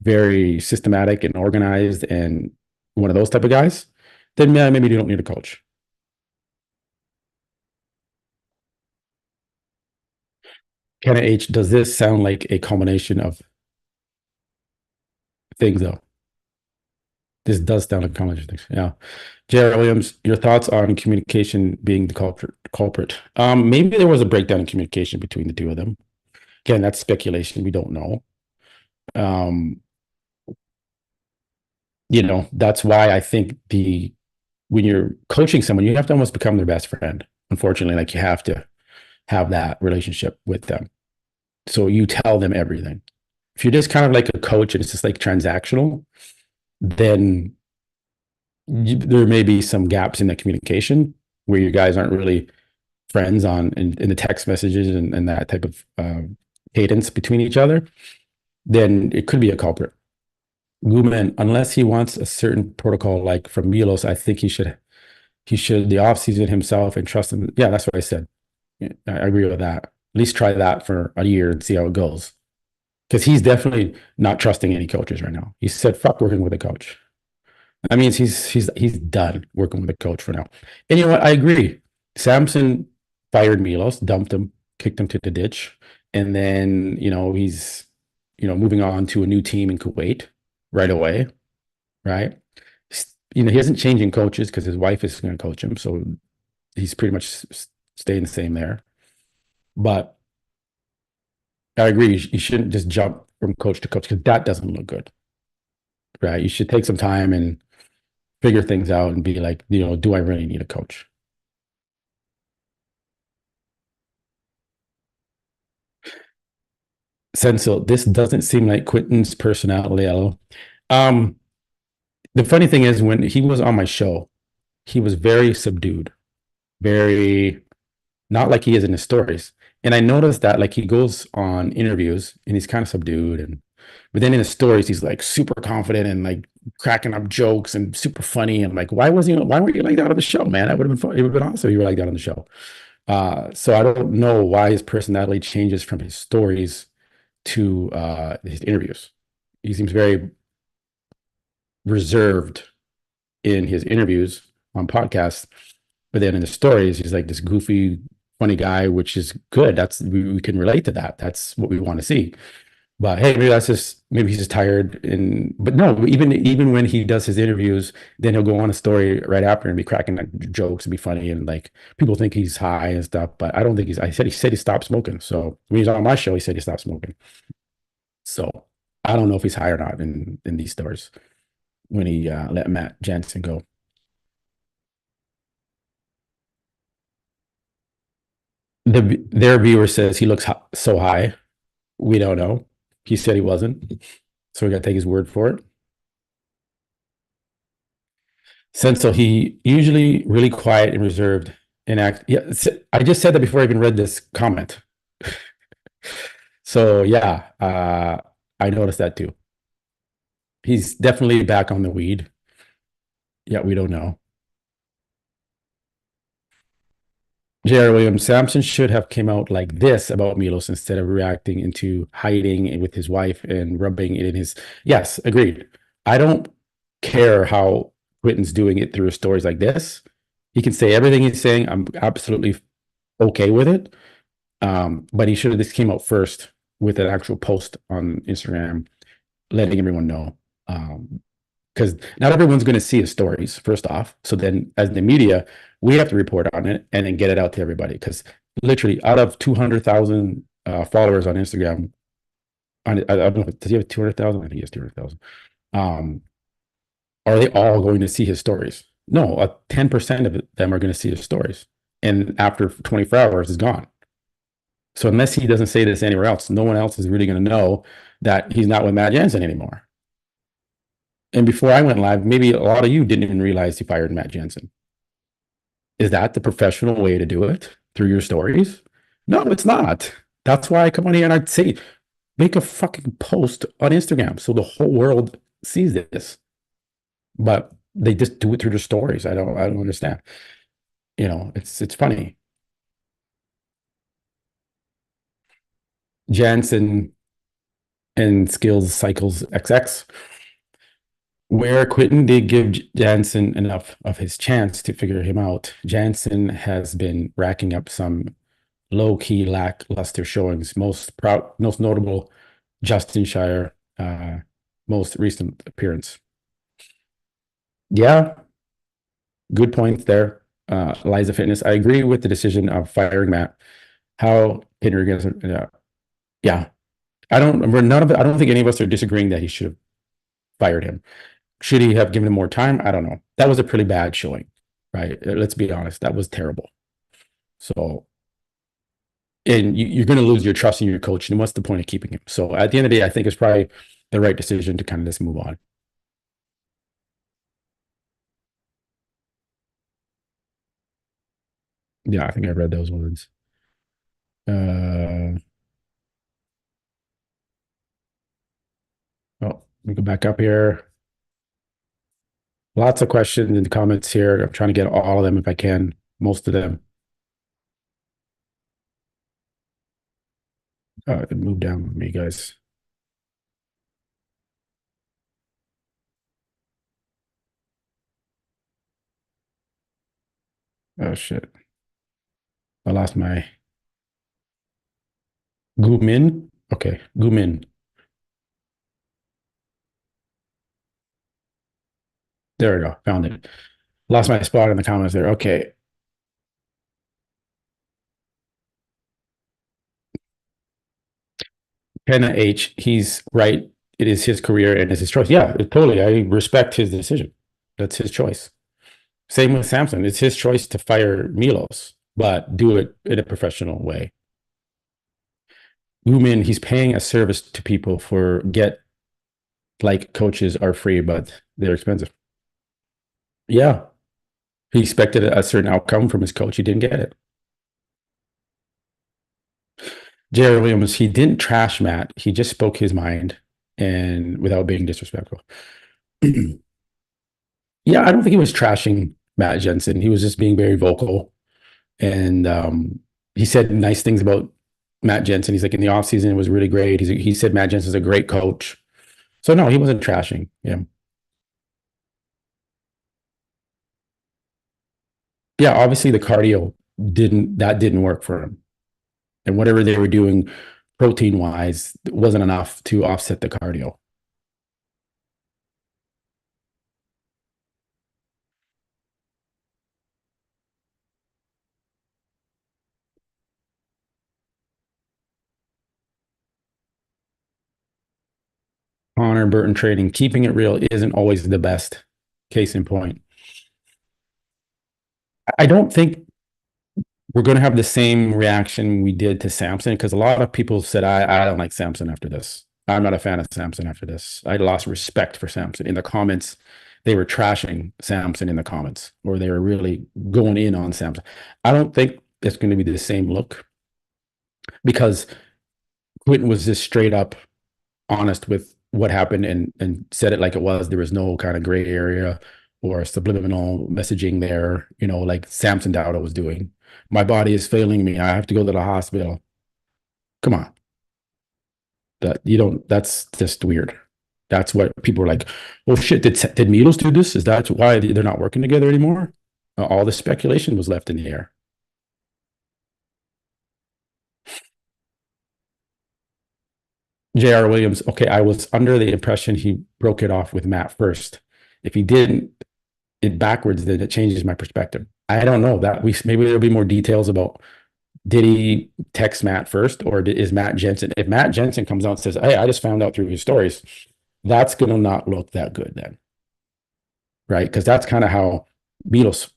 very systematic and organized and one of those type of guys, then yeah, maybe you don't need a coach. Kenna H, does this sound like a culmination of things though? This does sound like a culmination of things. Yeah. Jared Williams, your thoughts on communication being the culprit? Maybe there was a breakdown in communication between the two of them. Again, that's speculation. We don't know. You know, that's why I think when you're coaching someone, you have to almost become their best friend. Unfortunately, like you have to have that relationship with them. So you tell them everything. If you're just kind of like a coach and it's just like transactional, then there may be some gaps in the communication where you guys aren't really friends in the text messages and that type of cadence between each other, then it could be a culprit. Guman, unless he wants a certain protocol like from Milos, I think he should the off season himself and trust him. Yeah, that's what I said. I agree with that. At least try that for a year and see how it goes. Because he's definitely not trusting any coaches right now. He said, "Fuck working with a coach." That means he's done working with a coach for now. And you know what? I agree. Samson fired Milos, dumped him, kicked him to the ditch, and then he's moving on to a new team in Kuwait right away, right? He isn't changing coaches because his wife is going to coach him, so he's pretty much staying the same there. But I agree. You shouldn't just jump from coach to coach because that doesn't look good, right? You should take some time and figure things out and be like, do I really need a coach? Senso, this doesn't seem like Quinton's personality at all. The funny thing is, when he was on my show, he was very subdued, very not like he is in his stories. And I noticed that like he goes on interviews and he's kind of subdued, but then in his stories he's like super confident and like cracking up jokes and super funny. And like, why weren't you like that on the show, man? That would have been fun. It would have been awesome if you were like that on the show. So I don't know why his personality changes from his stories to his interviews. He seems very reserved in his interviews on podcasts, but then in the stories he's like this goofy funny guy, which is good. We can relate to that. That's what we want to see. But hey, maybe he's just tired. But no, even when he does his interviews, then he'll go on a story right after and be cracking like jokes and be funny, and like people think he's high and stuff. But I don't think he said he stopped smoking. So when he was on my show, he said he stopped smoking. So I don't know if he's high or not in these stories when he let Matt Jansen go. Their viewer says he looks so high. We don't know. He said he wasn't, so we got to take his word for it. So he usually really quiet and reserved and act. Yeah, I just said that before I even read this comment. So yeah, I noticed that too. He's definitely back on the weed. Yeah, we don't know. J.R. Williams, Samson should have came out like this about Milos instead of reacting into hiding with his wife and rubbing it in his. Yes, agreed. I don't care how Quinton's doing it through stories like this. He can say everything he's saying. I'm absolutely okay with it. But he should have just came out first with an actual post on Instagram, letting everyone know. Because not everyone's going to see his stories, first off. So then, as the media, we have to report on it and then get it out to everybody. Because literally, out of 200,000 followers on Instagram, I don't know, does he have 200,000? I think he has 200,000. Are they all going to see his stories? No, 10% of them are going to see his stories. And after 24 hours, is gone. So unless he doesn't say this anywhere else, no one else is really going to know that he's not with Matt Jansen anymore. And before I went live, maybe a lot of you didn't even realize he fired Matt Jansen. Is that the professional way to do it? Through your stories? No, it's not. That's why I come on here and I'd say, make a fucking post on Instagram so the whole world sees this. But they just do it through their stories. I don't understand. It's funny. Jansen and Skills Cycles XX, where Quinton did give Jansen enough of his chance to figure him out. Jansen has been racking up some low-key lackluster showings. Most notable, Justin Shire, most recent appearance. Yeah, good points there. Liza Fitness. I agree with the decision of firing Matt. How yeah. I don't think any of us are disagreeing that he should have fired him. Should he have given him more time? I don't know. That was a pretty bad showing, right? Let's be honest. That was terrible. So, and you're going to lose your trust in your coach. And what's the point of keeping him? So at the end of the day, I think it's probably the right decision to kind of just move on. Yeah, I think I read those ones. Let me go back up here. Lots of questions in the comments here. I'm trying to get all of them if I can, most of them. Move down with me, guys. Oh, shit. I lost my Gumin. Okay, Gumin. There we go. Found it. Lost my spot in the comments there. Okay. Penna H, he's right. It is his career and it's his choice. Yeah, totally. I respect his decision. That's his choice. Same with Samson. It's his choice to fire Milos, but do it in a professional way. Gumin, he's paying a service to people for like coaches are free, but they're expensive. Yeah. He expected a certain outcome from his coach. He didn't get it. Jared Williams, he didn't trash Matt. He just spoke his mind and without being disrespectful. Yeah, I don't think he was trashing Matt Jensen. He was just being very vocal. And he said nice things about Matt Jensen. He's like, in the offseason, it was really great. He said Matt Jensen's a great coach. So no, he wasn't trashing him. Yeah, obviously the cardio didn't work for him. And whatever they were doing protein wise wasn't enough to offset the cardio. Connor Burton trading, keeping it real isn't always the best. Case in point. I don't think we're going to have the same reaction we did to Samson because a lot of people said, I don't like Samson after this. I'm not a fan of Samson after this. I lost respect for Samson. In the comments, they were trashing Samson in the comments, or they were really going in on Samson. I don't think it's going to be the same look because Quinton was just straight up honest with what happened and said it like it was. There was no kind of gray area or subliminal messaging there, like Samson Dowda was doing. My body is failing me. I have to go to the hospital. Come on. That's just weird. That's what people are like, oh shit, did Milos do this? Is that why they're not working together anymore? All the speculation was left in the air. J.R. Williams, okay, I was under the impression he broke it off with Matt first. If he didn't, it backwards, then it changes my perspective. I don't know that maybe there'll be more details about did he text Matt first or is Matt Jansen? If Matt Jansen comes out and says, "Hey, I just found out through his stories," that's going to not look that good then, right? Because that's kind of how Beatles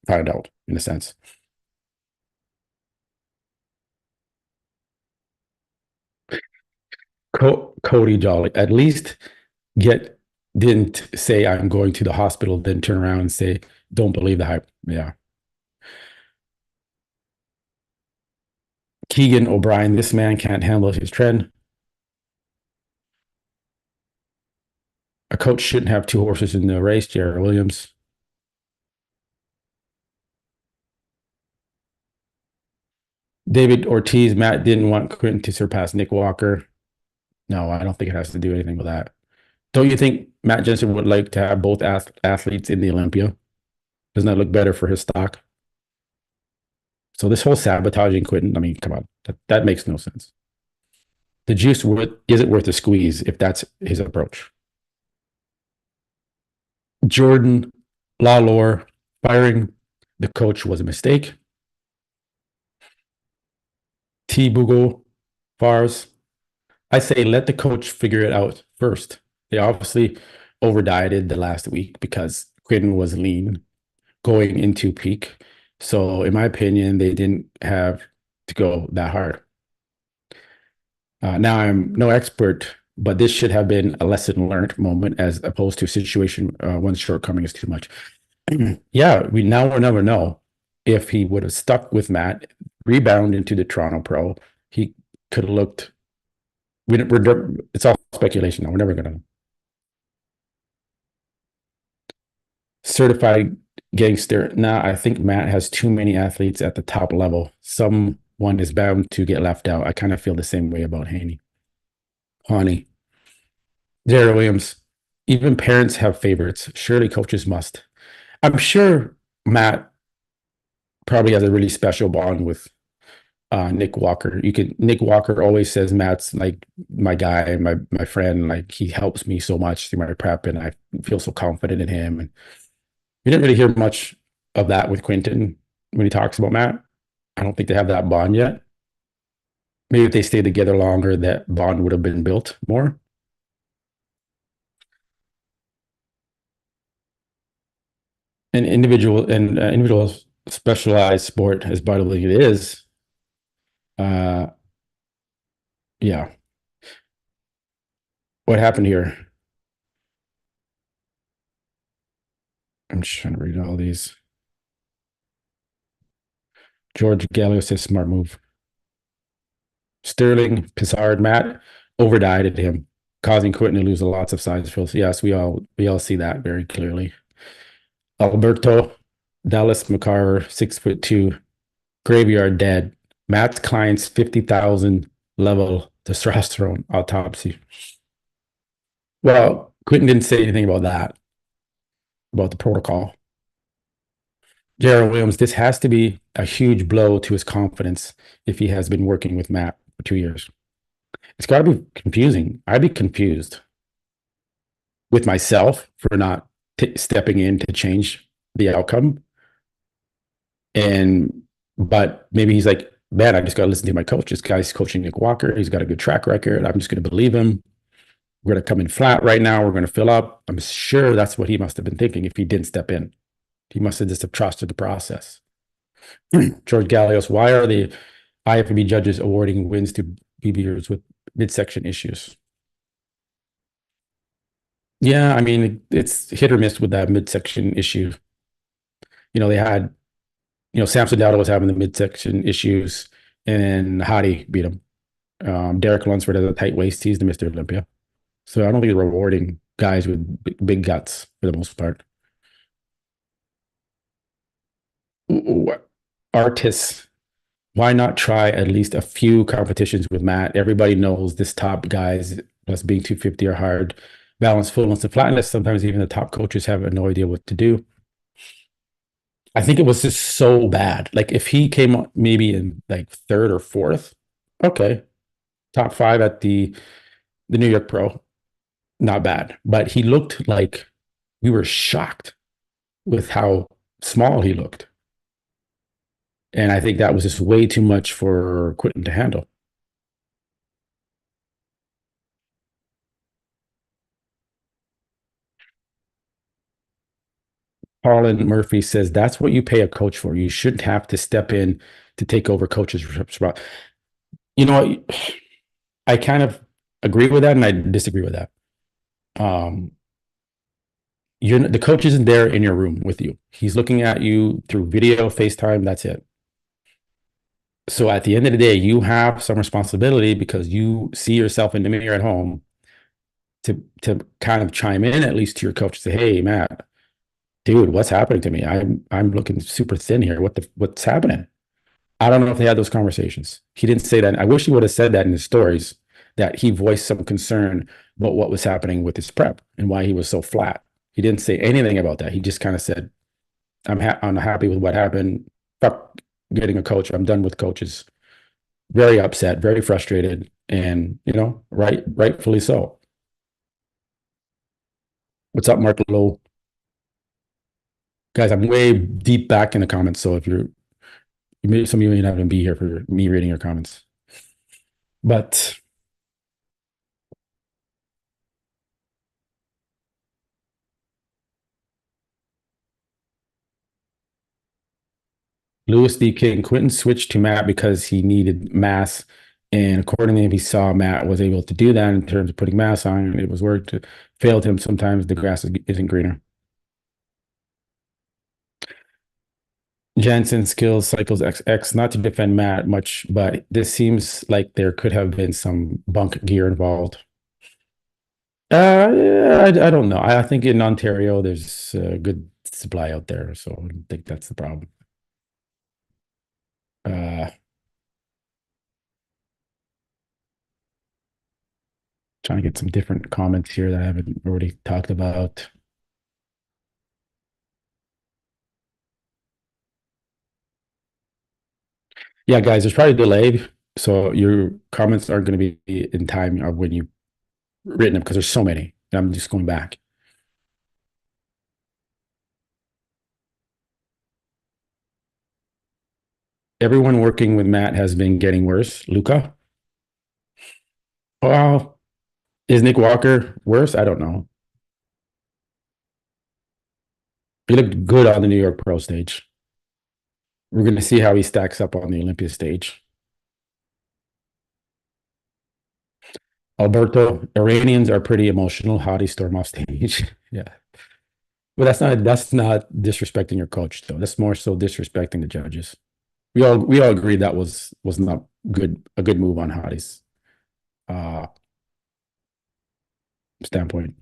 found out in a sense. Cody Jolly, at least didn't say I'm going to the hospital, then turn around and say, "Don't believe the hype." Yeah. Keegan O'Brien, this man can't handle his trend. A coach shouldn't have two horses in the race. Jared Williams. David Ortiz, Matt didn't want Quinton to surpass Nick Walker. No, I don't think it has to do anything with that. Don't you think Matt Jansen would like to have both athletes in the Olympia? Doesn't that look better for his stock? So this whole sabotaging Quinton, I mean, come on, that makes no sense. The juice is it worth a squeeze if that's his approach? Jordan Lawlor, firing the coach was a mistake. T. Bugo, Fars, I say let the coach figure it out first. They obviously overdieted the last week because Quinton was lean going into peak. So in my opinion, they didn't have to go that hard. Now I'm no expert, but this should have been a lesson learned moment as opposed to a situation one's shortcoming is too much. Yeah, we'll never know if he would have stuck with Matt, rebound into the Toronto Pro. He could have looked. It's all speculation now. We're never gonna know. Certified gangster. Nah, I think Matt has too many athletes at the top level. Someone is bound to get left out. I kind of feel the same way about Haney. Honey. Jared Williams. Even parents have favorites. Surely coaches must. I'm sure Matt probably has a really special bond with Nick Walker. Nick Walker always says Matt's like my guy, my friend. Like he helps me so much through my prep, and I feel so confident in him. And we didn't really hear much of that with Quinton when he talks about Matt. I don't think they have that bond yet. Maybe if they stayed together longer, that bond would have been built more. An individual specialized sport as bodybuilding it is. Yeah. What happened here? I'm just trying to read all these. George Gallo says smart move. Sterling, Pissard, Matt overdieted him, causing Quinton to lose lots of size. Yes, we all see that very clearly. Alberto, Dallas McCarver, 6'2", graveyard dead. Matt's client's 50,000 level testosterone autopsy. Well, Quinton didn't say anything about that, about the protocol. Jared Williams, this has to be a huge blow to his confidence if he has been working with Matt for 2 years. It's got to be confusing. I'd be confused with myself for not stepping in to change the outcome. But maybe he's like, man, I just got to listen to my coach. This guy's coaching Nick Walker. He's got a good track record. I'm just going to believe him. We're going to come in flat right now. We're going to fill up. I'm sure that's what he must have been thinking if he didn't step in. He must have just trusted the process. George Gallios, why are the IFBB judges awarding wins to BBers with midsection issues? Yeah, I mean, it's hit or miss with that midsection issue. They had, Samson Dowdle was having the midsection issues, and Hadi beat him. Derek Lunsford has a tight waist. He's the Mr. Olympia. So I don't think they're rewarding guys with big guts for the most part. Artists, why not try at least a few competitions with Matt? Everybody knows this top guys plus being 250 are hard. Balance fullness and flatness. Sometimes even the top coaches have no idea what to do. I think it was just so bad. Like if he came up maybe in like third or fourth, okay, top five at the New York Pro, not bad. But he looked like we were shocked with how small he looked. And I think that was just way too much for Quinton to handle. Harlan Murphy says that's what you pay a coach for. You shouldn't have to step in to take over coach's spot. You know, I kind of agree with that and I disagree with that. Um, you're the coach isn't there in your room with you. He's looking at you through video, FaceTime. That's it. So at the end of the day, you have some responsibility because you see yourself in the mirror at home to kind of chime in at least to your coach. Say, hey, Matt, dude, what's happening to me? I'm looking super thin here. What's happening? I don't know if they had those conversations. He didn't say that. I wish he would have said that in his stories, that he voiced some concern about what was happening with his prep and why he was so flat. He didn't say anything about that. He just kind of said, I'm happy with what happened. Fuck getting a coach. I'm done with coaches. Very upset, very frustrated, and rightfully so. What's up, Mark Lowe? Guys, I'm way deep back in the comments, so if maybe some of you may not even be here for me reading your comments. But Lewis D. King, Quinton switched to Matt because he needed mass. And according to him, he saw Matt was able to do that in terms of putting mass on, and it was worked. Failed him. Sometimes the grass isn't greener. Jansen skills cycles XX, not to defend Matt much, but this seems like there could have been some bunk gear involved. Yeah, I don't know. I think in Ontario, there's a good supply out there, so I don't think that's the problem. Uh, Trying to get some different comments here that I haven't already talked about. Yeah, guys, there's probably a delay, so your comments aren't going to be in time of when you written them because there's so many. I'm just going back. Everyone working with Matt has been getting worse. Luca, oh, is Nick Walker worse? I don't know. He looked good on the New York Pro stage. We're going to see how he stacks up on the Olympia stage. Alberto, Iranians are pretty emotional. How do you storm off stage? Yeah. But that's not disrespecting your coach though. That's more so disrespecting the judges. We all agreed that was not a good move on Hadi's uh standpoint.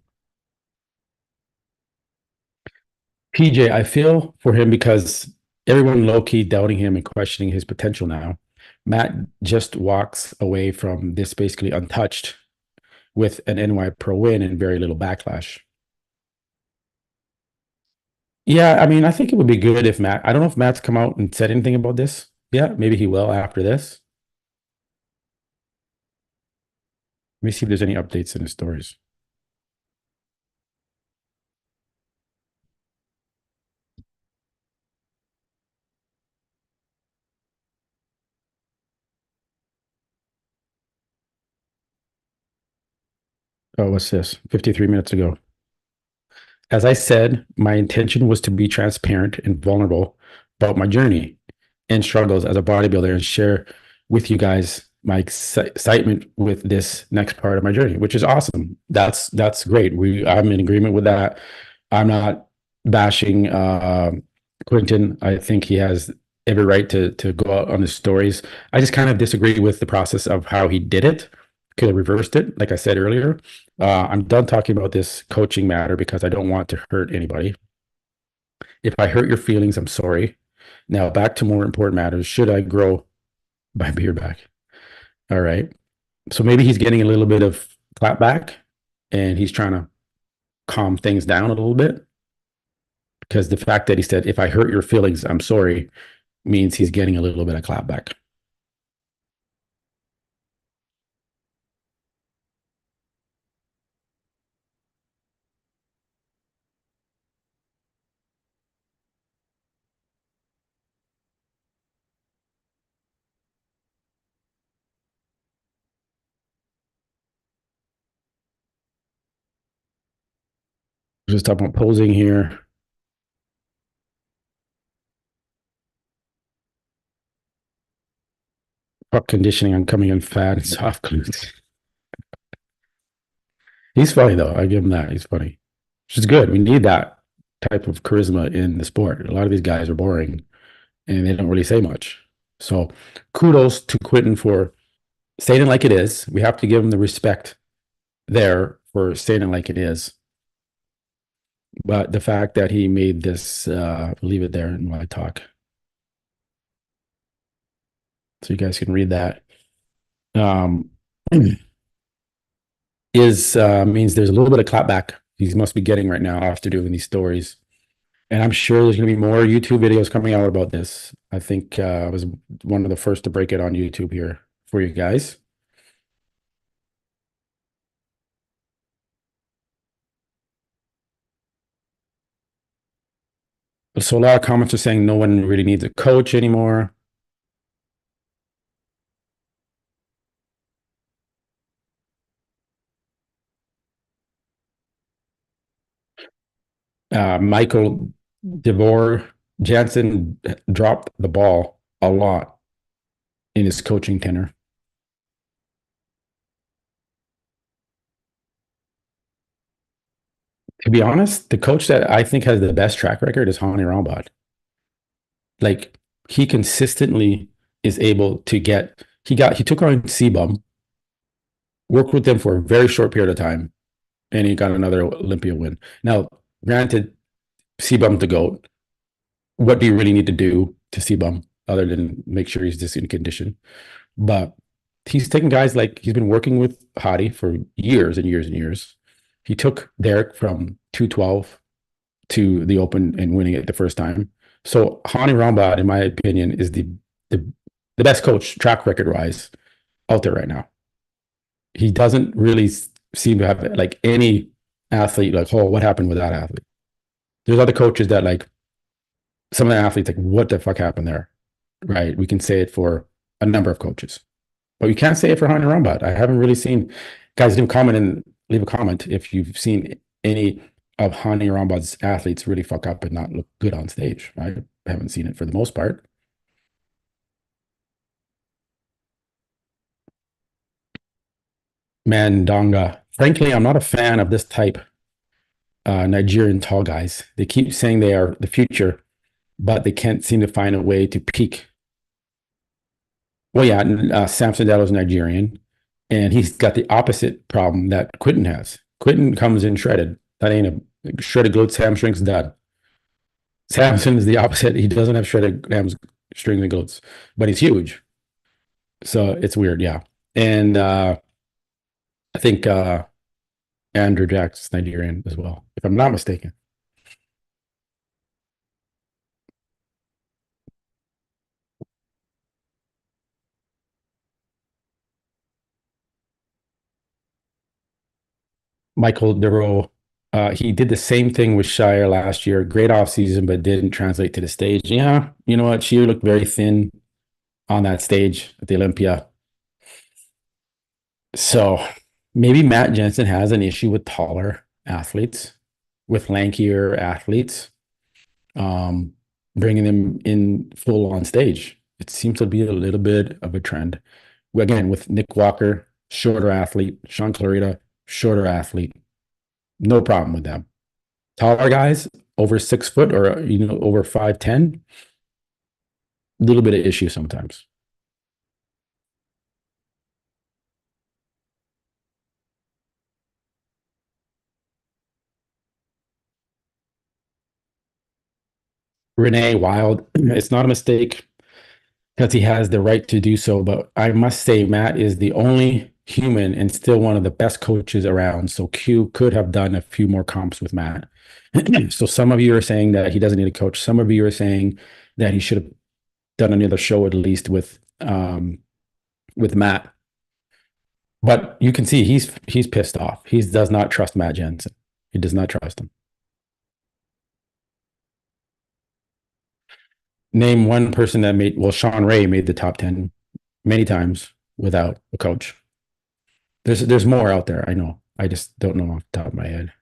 PJ, I feel for him because everyone low key doubting him and questioning his potential now. Matt just walks away from this basically untouched with an NY Pro win and very little backlash. Yeah, I mean, I think it would be good if I don't know if Matt's come out and said anything about this. Yeah, maybe he will after this. Let me see if there's any updates in his stories. Oh, what's this? 53 minutes ago. As I said, my intention was to be transparent and vulnerable about my journey and struggles as a bodybuilder and share with you guys my excitement with this next part of my journey, which is awesome. That's great. I'm in agreement with that. I'm not bashing Quinton. I think he has every right to go out on his stories. I just kind of disagree with the process of how he did it. Could have reversed it, like I said earlier. I'm done talking about this coaching matter because I don't want to hurt anybody. If I hurt your feelings, I'm sorry. Now back to more important matters. Should I grow my beard back? All right. So maybe he's getting a little bit of clap back and he's trying to calm things down a little bit. because the fact that he said, if I hurt your feelings, I'm sorry, means he's getting a little bit of clapback. Just talking about posing here. Puck conditioning on coming in fat and soft glutes. He's funny though. I give him that. He's funny. Which is good. We need that type of charisma in the sport. A lot of these guys are boring and they don't really say much. So kudos to Quinton for saying it like it is. We have to give him the respect there for saying it like it is. But the fact that he made this, leave it there in my talk. So you guys can read that. Is means there's a little bit of clapback he must be getting right now after doing these stories. And I'm sure there's going to be more YouTube videos coming out about this. I think I was one of the first to break it on YouTube here for you guys. So a lot of comments are saying no one really needs a coach anymore. Michael DeVore Jansen dropped the ball a lot in his coaching tenure. To be honest, the coach that I think has the best track record is Hani Rambod. Like he consistently is able to get. He took on CBum, worked with them for a very short period of time, and he got another Olympia win. Now, granted, CBum the GOAT. What do you really need to do to CBum other than make sure he's just in condition? But he's taken guys like he's been working with Hadi for years and years and years. He took Derek from 212 to the Open and winning it the first time. So Hani Rambod, in my opinion, is the best coach track record wise out there right now. He doesn't really seem to have like any athlete like, oh, what happened with that athlete? There's other coaches that like some of the athletes like, what the fuck happened there? Right? We can say it for a number of coaches, but we can't say it for Hani Rambod. I haven't really seen guys leave a comment if you've seen any of Hani Rambod's athletes really fuck up and not look good on stage. I haven't seen it for the most part. Mandonga. Frankly, I'm not a fan of this type Nigerian tall guys. They keep saying they are the future, but they can't seem to find a way to peak. Well, yeah, Samson Dello's Nigerian, and he's got the opposite problem that Quinton has. Quinton comes in shredded. That ain't a shredded glutes, hamstrings, done. Samson is the opposite. He doesn't have shredded hamstrings and glutes, but he's huge. So it's weird, yeah. And I think Andrew Jack's Nigerian as well, if I'm not mistaken. Michael DeRoe, he did the same thing with Shire last year. Great offseason, but didn't translate to the stage. Yeah, you know what? She looked very thin on that stage at the Olympia. So maybe Matt Jansen has an issue with taller athletes, with lankier athletes, bringing them in full on stage. It seems to be a little bit of a trend. Again, with Nick Walker, shorter athlete, Sean Clarita, shorter athlete. No problem with them. Taller guys, over 6 foot or over 5'10", a little bit of issue sometimes. Renee Wild, it's not a mistake because he has the right to do so. But I must say, Matt is the only human and still one of the best coaches around. So Q could have done a few more comps with Matt. So some of you are saying that he doesn't need a coach. Some of you are saying that he should have done another show at least with Matt. But you can see he's pissed off. He does not trust Matt Jansen. He does not trust him. Name one person that made, well, Sean Ray made the top 10 many times without a coach. There's more out there. I know. I just don't know off the top of my head.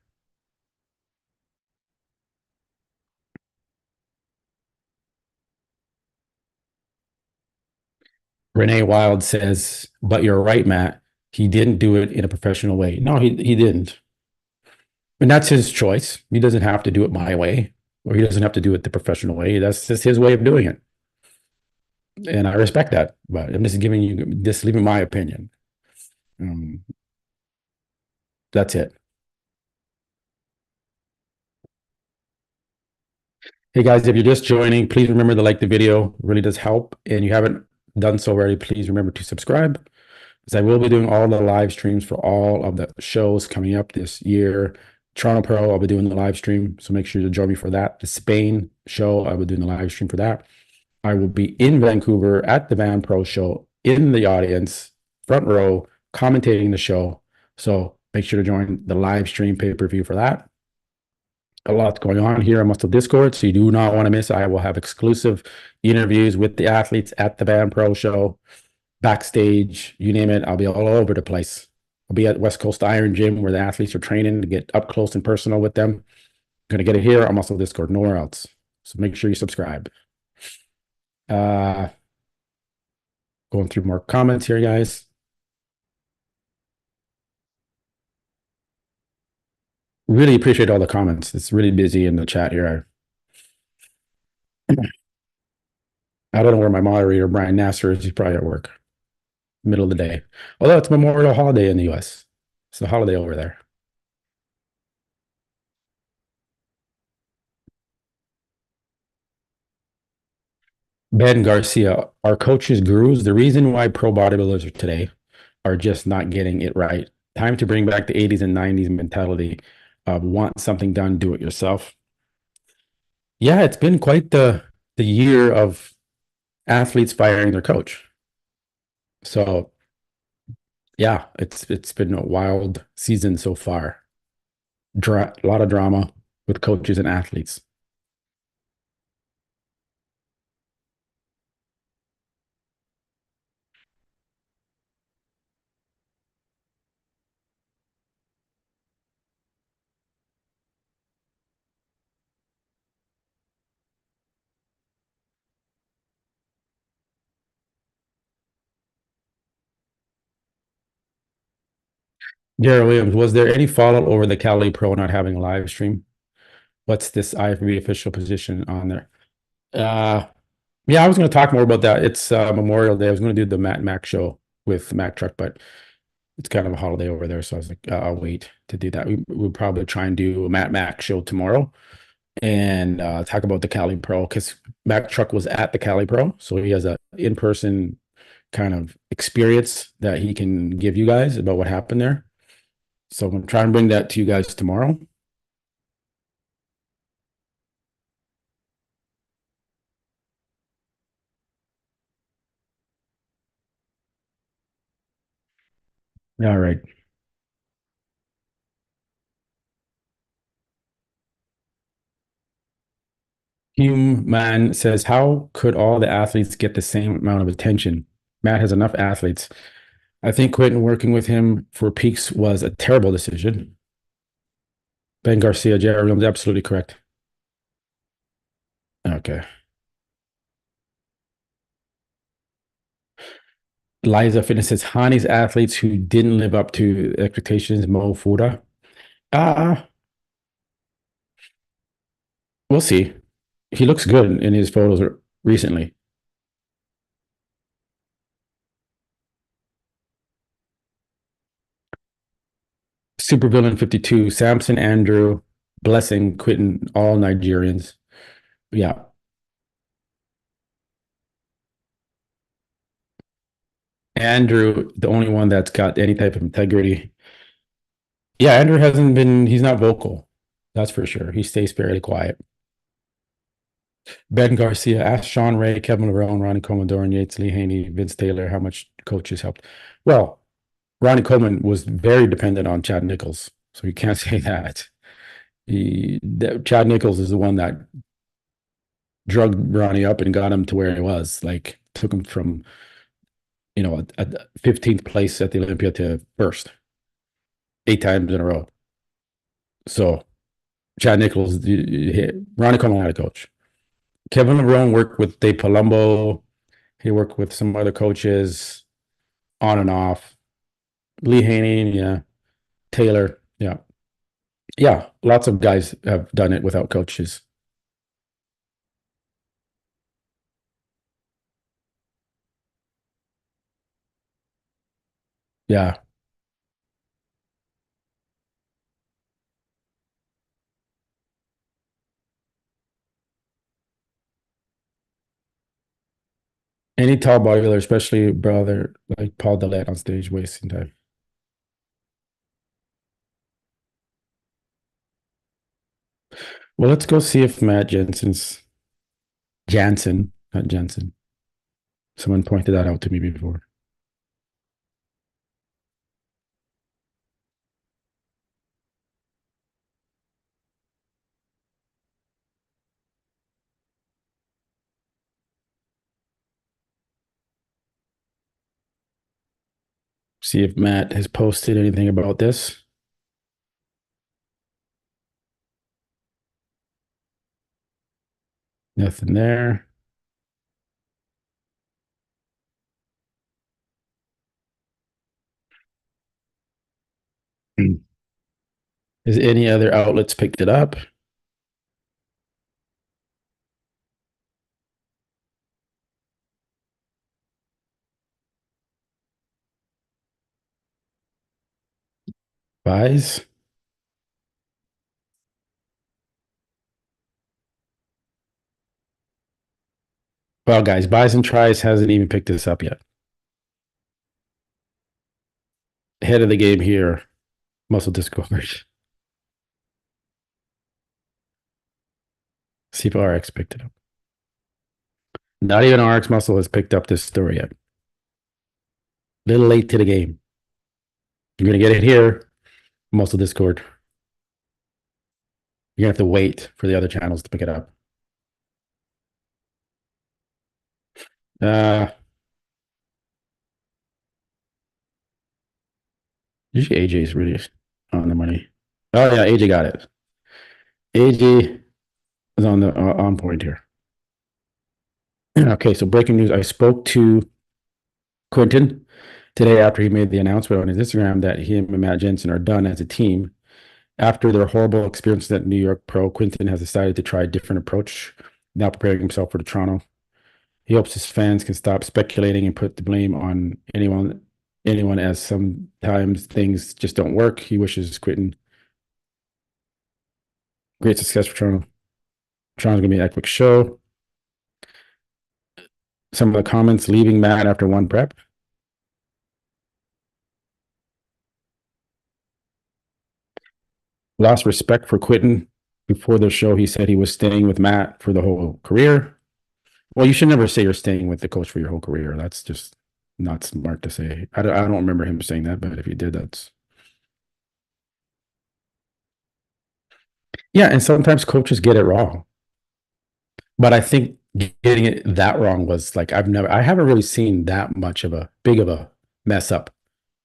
Renee Wild says, but you're right, Matt. He didn't do it in a professional way. No, he didn't. And that's his choice. He doesn't have to do it my way, or he doesn't have to do it the professional way. That's just his way of doing it. And I respect that. But I'm just leaving my opinion. That's it. Hey guys, if you're just joining, please remember to like the video. It really does help. And you haven't done so already, please remember to subscribe, because I will be doing all the live streams for all of the shows coming up this year. Toronto Pro, I'll be doing the live stream, so make sure to join me for that. The Spain show, I'll be doing the live stream for that. I will be in Vancouver at the Van Pro show, in the audience, front row, commentating the show. So make sure to join the live stream pay-per-view for that. A lot going on here on Muscle Discord, so you do not want to miss. I will have exclusive interviews with the athletes at the Band Pro show, backstage, you name it. I'll be all over the place. I'll be at West Coast Iron Gym where the athletes are training to get up close and personal with them. I'm going to get it here on Muscle Discord, nowhere else. So make sure you subscribe. Going through more comments here, guys. Really appreciate all the comments. It's really busy in the chat here. I don't know where my moderator, Brian Nasser, is. He's probably at work, middle of the day. Although it's Memorial holiday in the US. It's a holiday over there. Ben Garcia, our coaches, gurus, the reason why pro bodybuilders are today are just not getting it right. Time to bring back the 80s and 90s mentality of want something done, do it yourself. Yeah, it's been quite the year of athletes firing their coach. So yeah, it's been a wild season so far. A lot of drama with coaches and athletes. Gary Williams, was there any fallout over the Cali Pro not having a live stream? What's this IFBB official position on there? Yeah, I was going to talk more about that. It's Memorial Day. I was going to do the Matt Mac show with Mac Truck, but it's kind of a holiday over there. So I was like, I'll wait to do that. We'll probably try and do a Matt Mac show tomorrow and talk about the Cali Pro, because Mac Truck was at the Cali Pro. So he has a in-person kind of experience that he can give you guys about what happened there. So I'm going to try and bring that to you guys tomorrow. All right. Hume Man says, how could all the athletes get the same amount of attention? Matt has enough athletes. I think Quinton working with him for peaks was a terrible decision. Ben Garcia, Jerry Williams, absolutely correct. Okay. Liza Fitness says, Hani's athletes who didn't live up to expectations, Mo Fuda. We'll see. He looks good in his photos recently. Supervillain 52, Samson, Andrew, Blessing, Quinton, all Nigerians. Yeah. Andrew, the only one that's got any type of integrity. Yeah, Andrew hasn't been, he's not vocal. That's for sure. He stays fairly quiet. Ben Garcia asked Sean Ray, Kevin LeBron, Ronnie Coleman, Dorian Yates, Lee Haney, Vince Taylor how much coaches helped. Well, Ronnie Coleman was very dependent on Chad Nichols, so you can't say that. Chad Nichols is the one that drugged Ronnie up and got him to where he was. Like took him from, a 15th place at the Olympia to first 8 times in a row. So Chad Nichols, Ronnie Coleman had a coach. Kevin LeBron worked with Dave Palumbo. He worked with some other coaches on and off. Lee Haney, yeah. Taylor, yeah. Yeah, lots of guys have done it without coaches. Yeah. Any tall bodybuilder, especially brother like Paul Dillette on stage, wasting time. Well, let's go see if Matt Jensen's Jansen, not Jensen. Someone pointed that out to me before. See if Matt has posted anything about this. Nothing there. Has any other outlets picked it up? Buys? Well, guys, buys and tries hasn't even picked this up yet. Head of the game here, Muscle Discord. See if RX picked it up. Not even RX Muscle has picked up this story yet. Little late to the game. You're gonna get it here, Muscle Discord. You're gonna have to wait for the other channels to pick it up. Usually AJ is really on the money. Oh yeah, AJ got it. AJ is on the on point here. Okay, so breaking news. I spoke to Quinton today after he made the announcement on his Instagram that him and Matt Jensen are done as a team. After their horrible experience at New York Pro, Quinton has decided to try a different approach, now preparing himself for the Toronto. He hopes his fans can stop speculating and put the blame on anyone as sometimes things just don't work. He wishes Quinton great success for Toronto. Toronto's gonna be an epic show. Some of the comments leaving Matt after one prep. Lost respect for Quinton. Before the show, he said he was staying with Matt for the whole career. Well, you should never say you're staying with the coach for your whole career. That's just not smart to say. I don't remember him saying that, but if he did, that's yeah. And sometimes coaches get it wrong, but I think getting it that wrong was like I haven't really seen that much of a big of a mess up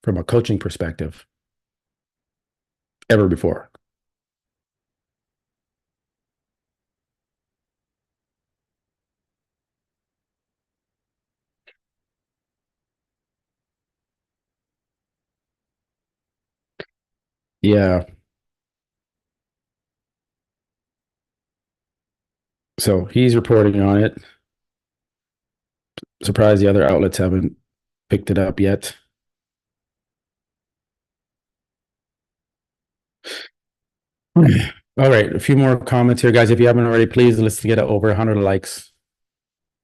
from a coaching perspective ever before. Yeah. So he's reporting on it. Surprised the other outlets haven't picked it up yet. All right, a few more comments here, guys. If you haven't already, please let's get over 100 likes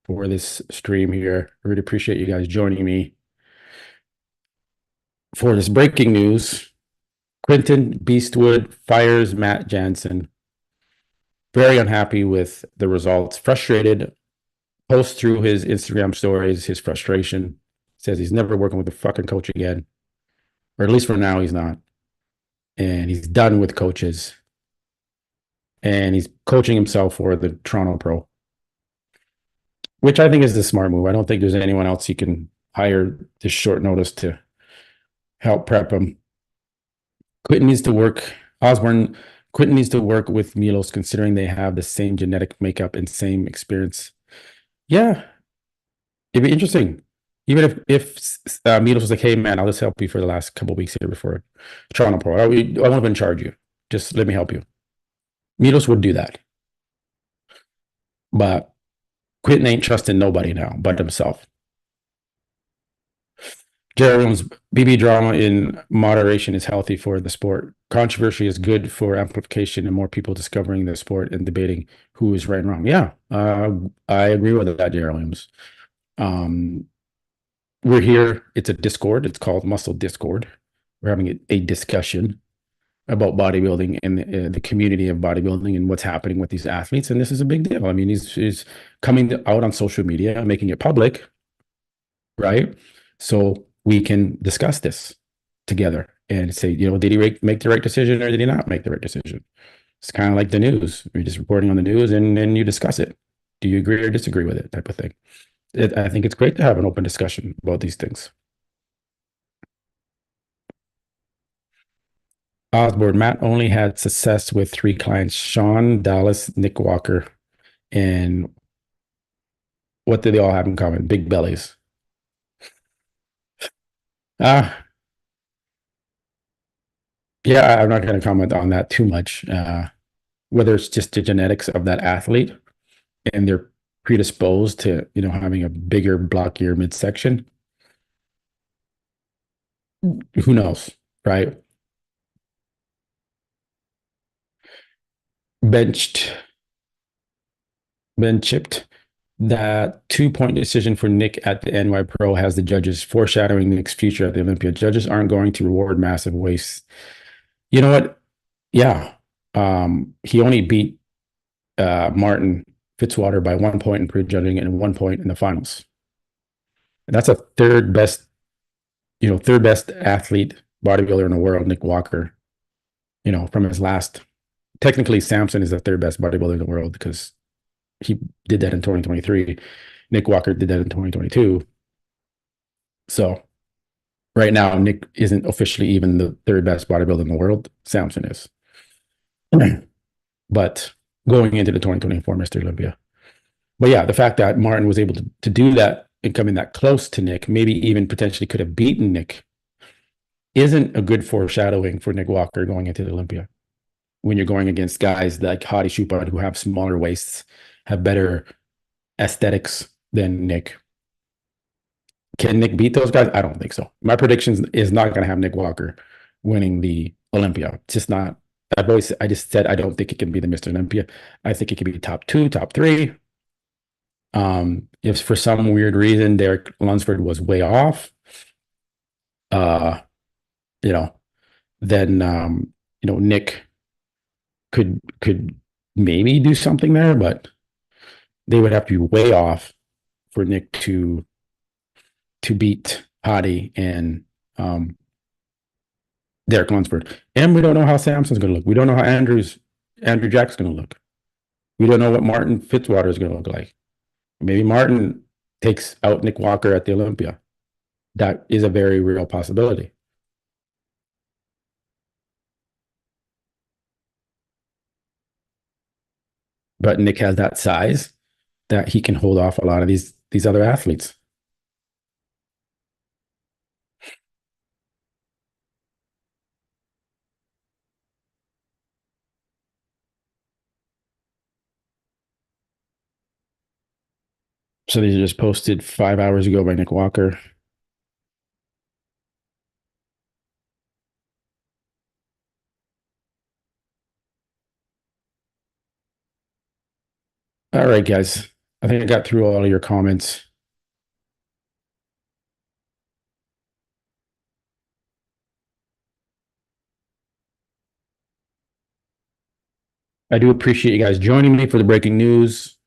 for this stream here. I really appreciate you guys joining me. For this breaking news, Quinton Beastwood fires Matt Jansen. Very unhappy with the results, frustrated, posts through his Instagram stories his frustration, says he's never working with a fucking coach again, or at least for now he's not. And he's done with coaches. And he's coaching himself for the Toronto Pro, which I think is the smart move. I don't think there's anyone else he can hire this short notice to help prep him. Quinton needs to work. Osborne, Quinton needs to work with Milos, considering they have the same genetic makeup and same experience. Yeah, it'd be interesting. Even if Milos was like, "Hey man, I'll just help you for the last couple of weeks here before Toronto Pro. I won't even charge you. Just let me help you." Milos would do that, but Quinton ain't trusting nobody now but himself. Jeremy's BB drama in moderation is healthy for the sport. Controversy is good for amplification and more people discovering the sport and debating who is right and wrong. Yeah, I agree with that, Jeremy. We're here. It's a Discord. It's called Muscle Discord. We're having a discussion about bodybuilding and the community of bodybuilding and what's happening with these athletes. And this is a big deal. I mean, he's coming out on social media and making it public, right? So we can discuss this together and say, did he make the right decision or did he not make the right decision? It's kind of like the news. You're just reporting on the news and you discuss it. Do you agree or disagree with it, type of thing? I think it's great to have an open discussion about these things. Osborne, Matt only had success with 3 clients: Sean, Dallas, Nick Walker. And what do they all have in common? Big bellies. Yeah, I'm not going to comment on that too much. Whether it's just the genetics of that athlete and they're predisposed to, having a bigger, blockier midsection. Who knows, right? Ben chipped. That 2-point decision for Nick at the NY Pro has the judges foreshadowing Nick's future at the Olympia. Judges aren't going to reward massive wastes. You know what? Yeah. He only beat Martin Fitzwater by 1 point in prejudging and 1 point in the finals. And that's a third best athlete bodybuilder in the world, Nick Walker. From his last. Technically, Samson is the third best bodybuilder in the world because he did that in 2023. Nick Walker did that in 2022. So right now, Nick isn't officially even the third best bodybuilder in the world. Samson is. But going into the 2024 Mr. Olympia. But yeah, the fact that Martin was able to do that and coming that close to Nick, maybe even potentially could have beaten Nick, isn't a good foreshadowing for Nick Walker going into the Olympia. When you're going against guys like Hadi Choopan who have smaller waists, have better aesthetics than Nick. Can Nick beat those guys? I don't think so. My prediction is not going to have Nick Walker winning the Olympia. It's just not. I just said I don't think it can be the Mr. Olympia. I think it could be top 2, top 3. If for some weird reason Derek Lunsford was way off, then Nick could maybe do something there, but they would have to be way off for Nick to beat Hadi and Derek Lunsford. And we don't know how Samson's going to look. We don't know how Andrew Jack's going to look. We don't know what Martin Fitzwater is going to look like. Maybe Martin takes out Nick Walker at the Olympia. That is a very real possibility. But Nick has that size that he can hold off a lot of these other athletes. So these are just posted 5 hours ago by Nick Walker. All right, guys. I think I got through all of your comments. I do appreciate you guys joining me for the breaking news.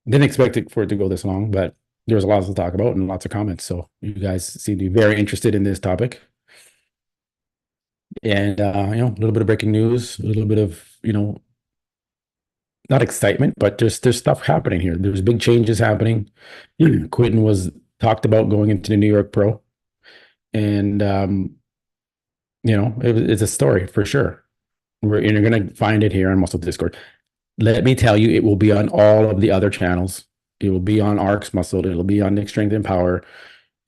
Didn't expect it for it to go this long, but there was a lot to talk about and lots of comments. So you guys seem to be very interested in this topic. And a little bit of breaking news, a little bit of, not excitement, but there's stuff happening here. There's big changes happening. Quinton was talked about going into the New York Pro. And it's a story for sure. You're gonna find it here on Muscle Discord. Let me tell you, it will be on all of the other channels. It will be on Arcs Muscle. It'll be on Nick Strength and Power.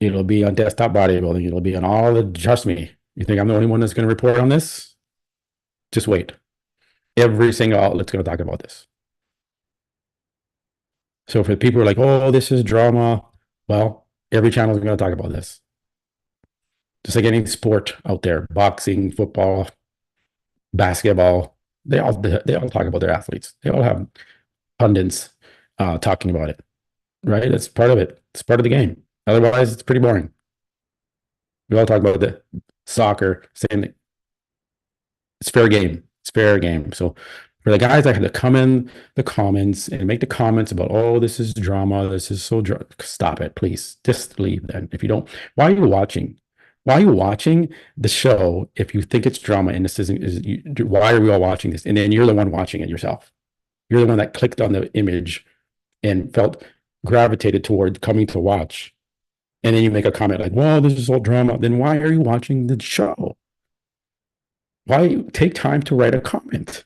It'll be on Desktop Bodybuilding. It'll be on all the. Trust me. You think I'm the only one that's going to report on this? Just wait. Every single outlet's going to talk about this. So for the people who are like, "Oh, this is drama," well, every channel is going to talk about this. Just like any sport out there, boxing, football, basketball, they all talk about their athletes. They all have pundits talking about it, right? That's part of it. It's part of the game. Otherwise, it's pretty boring. We all talk about the soccer, same thing. It's fair game. It's fair game. So for the guys that had to come in the comments and make the comments about, oh, this is drama, this is so drama, stop it, please. Just leave then. If you don't, why are you watching? Why are you watching the show if you think it's drama and this why are we all watching this? And then you're the one watching it yourself. You're the one that clicked on the image and felt gravitated toward coming to watch. And then you make a comment like, well, this is all drama. Then why are you watching the show? Why take time to write a comment?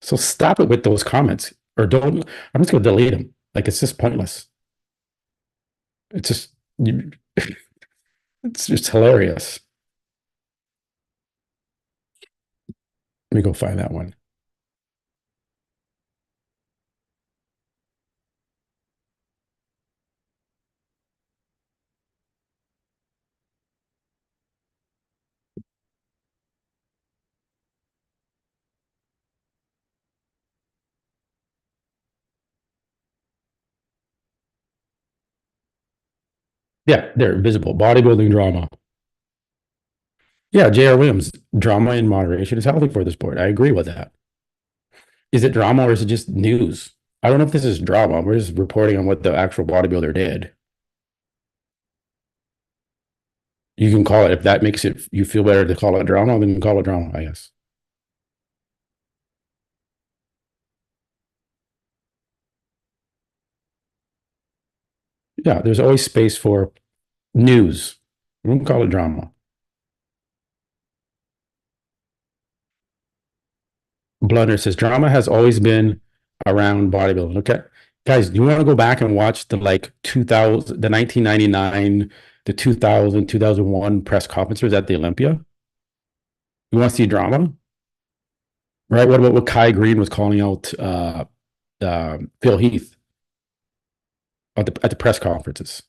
So stop it with those comments, or don't. I'm just going to delete them. Like, it's just pointless. It's just, it's just hilarious. Let me go find that one. Yeah, they're visible. Bodybuilding drama. Yeah, J.R. Williams, drama in moderation is healthy for the sport. I agree with that. Is it drama or is it just news? I don't know if this is drama. We're just reporting on what the actual bodybuilder did. You can call it, if that makes it you feel better to call it drama, then call it drama, I guess. Yeah, there's always space for news. We won't call it drama. Blunder says drama has always been around bodybuilding. Okay. Guys, do you want to go back and watch the 2000, the 1999, the 2000, 2001 press conferences at the Olympia? You want to see drama? Right? What about what Kai Green was calling out Phil Heath at the press conferences?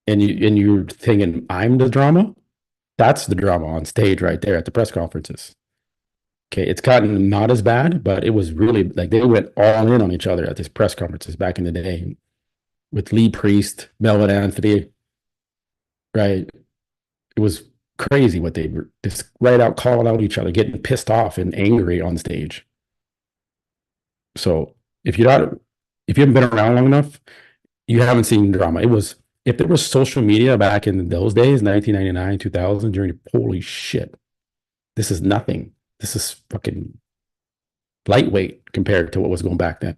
And you're thinking, I'm the drama? That's the drama on stage right there at the press conferences. Okay, it's gotten not as bad, but it was really like they went all in on each other at these press conferences back in the day with Lee Priest, Melvin Anthony, right? It was crazy what they were just right out calling out each other, getting pissed off and angry on stage. So if you haven't been around long enough, you haven't seen drama. It was, if there was social media back in those days, 1999, 2000, during, holy shit, this is nothing. This is fucking lightweight compared to what was going back then.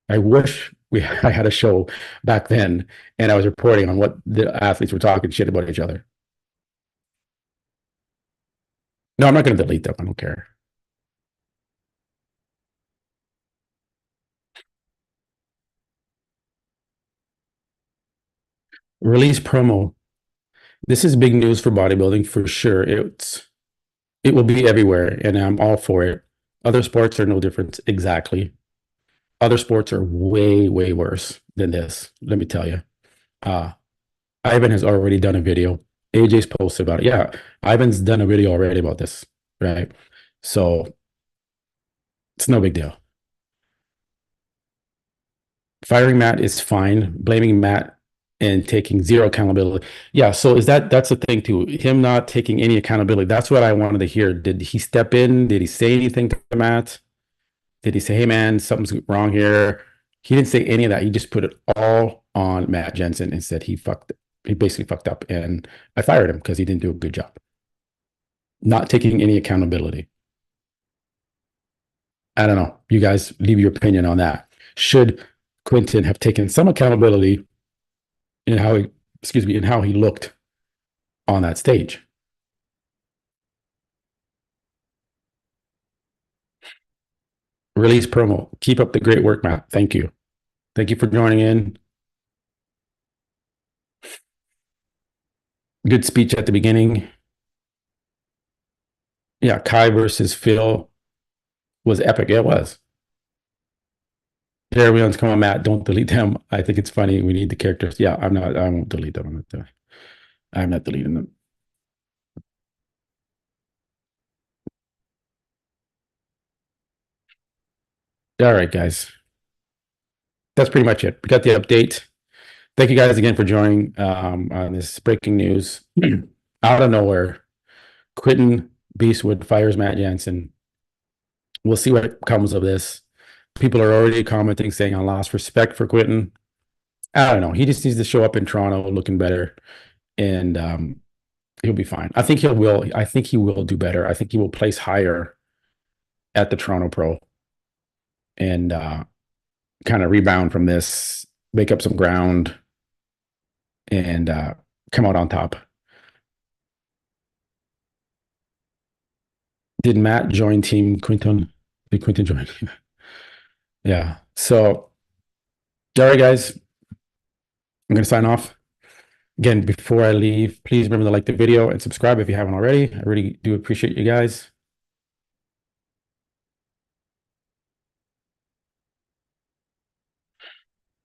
I wish I had a show back then and I was reporting on what the athletes were talking shit about each other. No, I'm not going to delete them. I don't care. Release promo. This is big news for bodybuilding for sure. It will be everywhere, and I'm all for it. Other sports are no different. Exactly. Other sports are way, way worse than this. Let me tell you. Uh, Ivan has already done a video. AJ's posted about it. Yeah, Ivan's done a video already about this, right? So it's no big deal. Firing Matt is fine. Blaming Matt and taking zero accountability. Yeah, so that's the thing too. Him not taking any accountability. That's what I wanted to hear. Did he step in? Did he say anything to Matt? Did he say, "Hey man, something's wrong here"? He didn't say any of that. He just put it all on Matt Jansen and said he basically fucked up, and I fired him because he didn't do a good job. Not taking any accountability. I don't know. You guys leave your opinion on that. Should Quinton have taken some accountability in how he, excuse me, in how he looked on that stage? Release promo. Keep up the great work, Matt. Thank you. Thank you for joining in. Good speech at the beginning. Yeah, Kai versus Phil was epic. It was. Everyone's come on, Matt. Don't delete them. I think it's funny. We need the characters. Yeah, I'm not. I won't delete them. I'm not deleting them. All right, guys. That's pretty much it. We got the update. Thank you guys again for joining on this breaking news. Out of nowhere, Quinton Beastwood fires Matt Jansen. We'll see what comes of this. People are already commenting saying I lost respect for Quinton. I don't know. He just needs to show up in Toronto looking better, and he'll be fine. I think he will. I think he will do better. I think he will place higher at the Toronto Pro and kind of rebound from this, make up some ground, and come out on top. Did Matt join Team Quinton? Did Quinton join? Yeah. So, all right, guys, I'm going to sign off. Again, before I leave, please remember to like the video and subscribe if you haven't already. I really do appreciate you guys.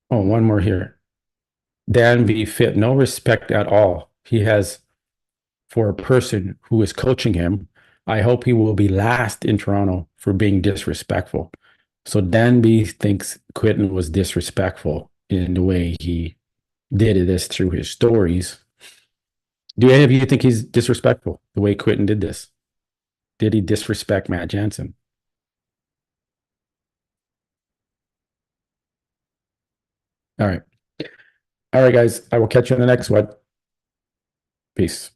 Oh, one more here. Dan B. Fit, no respect at all. He has for a person who is coaching him. I hope he will be last in Toronto for being disrespectful. So Dan B thinks Quinton was disrespectful in the way he did this through his stories. Do any of you think he's disrespectful the way Quinton did this? Did he disrespect Matt Jansen? All right. All right, guys. I will catch you in the next one. Peace.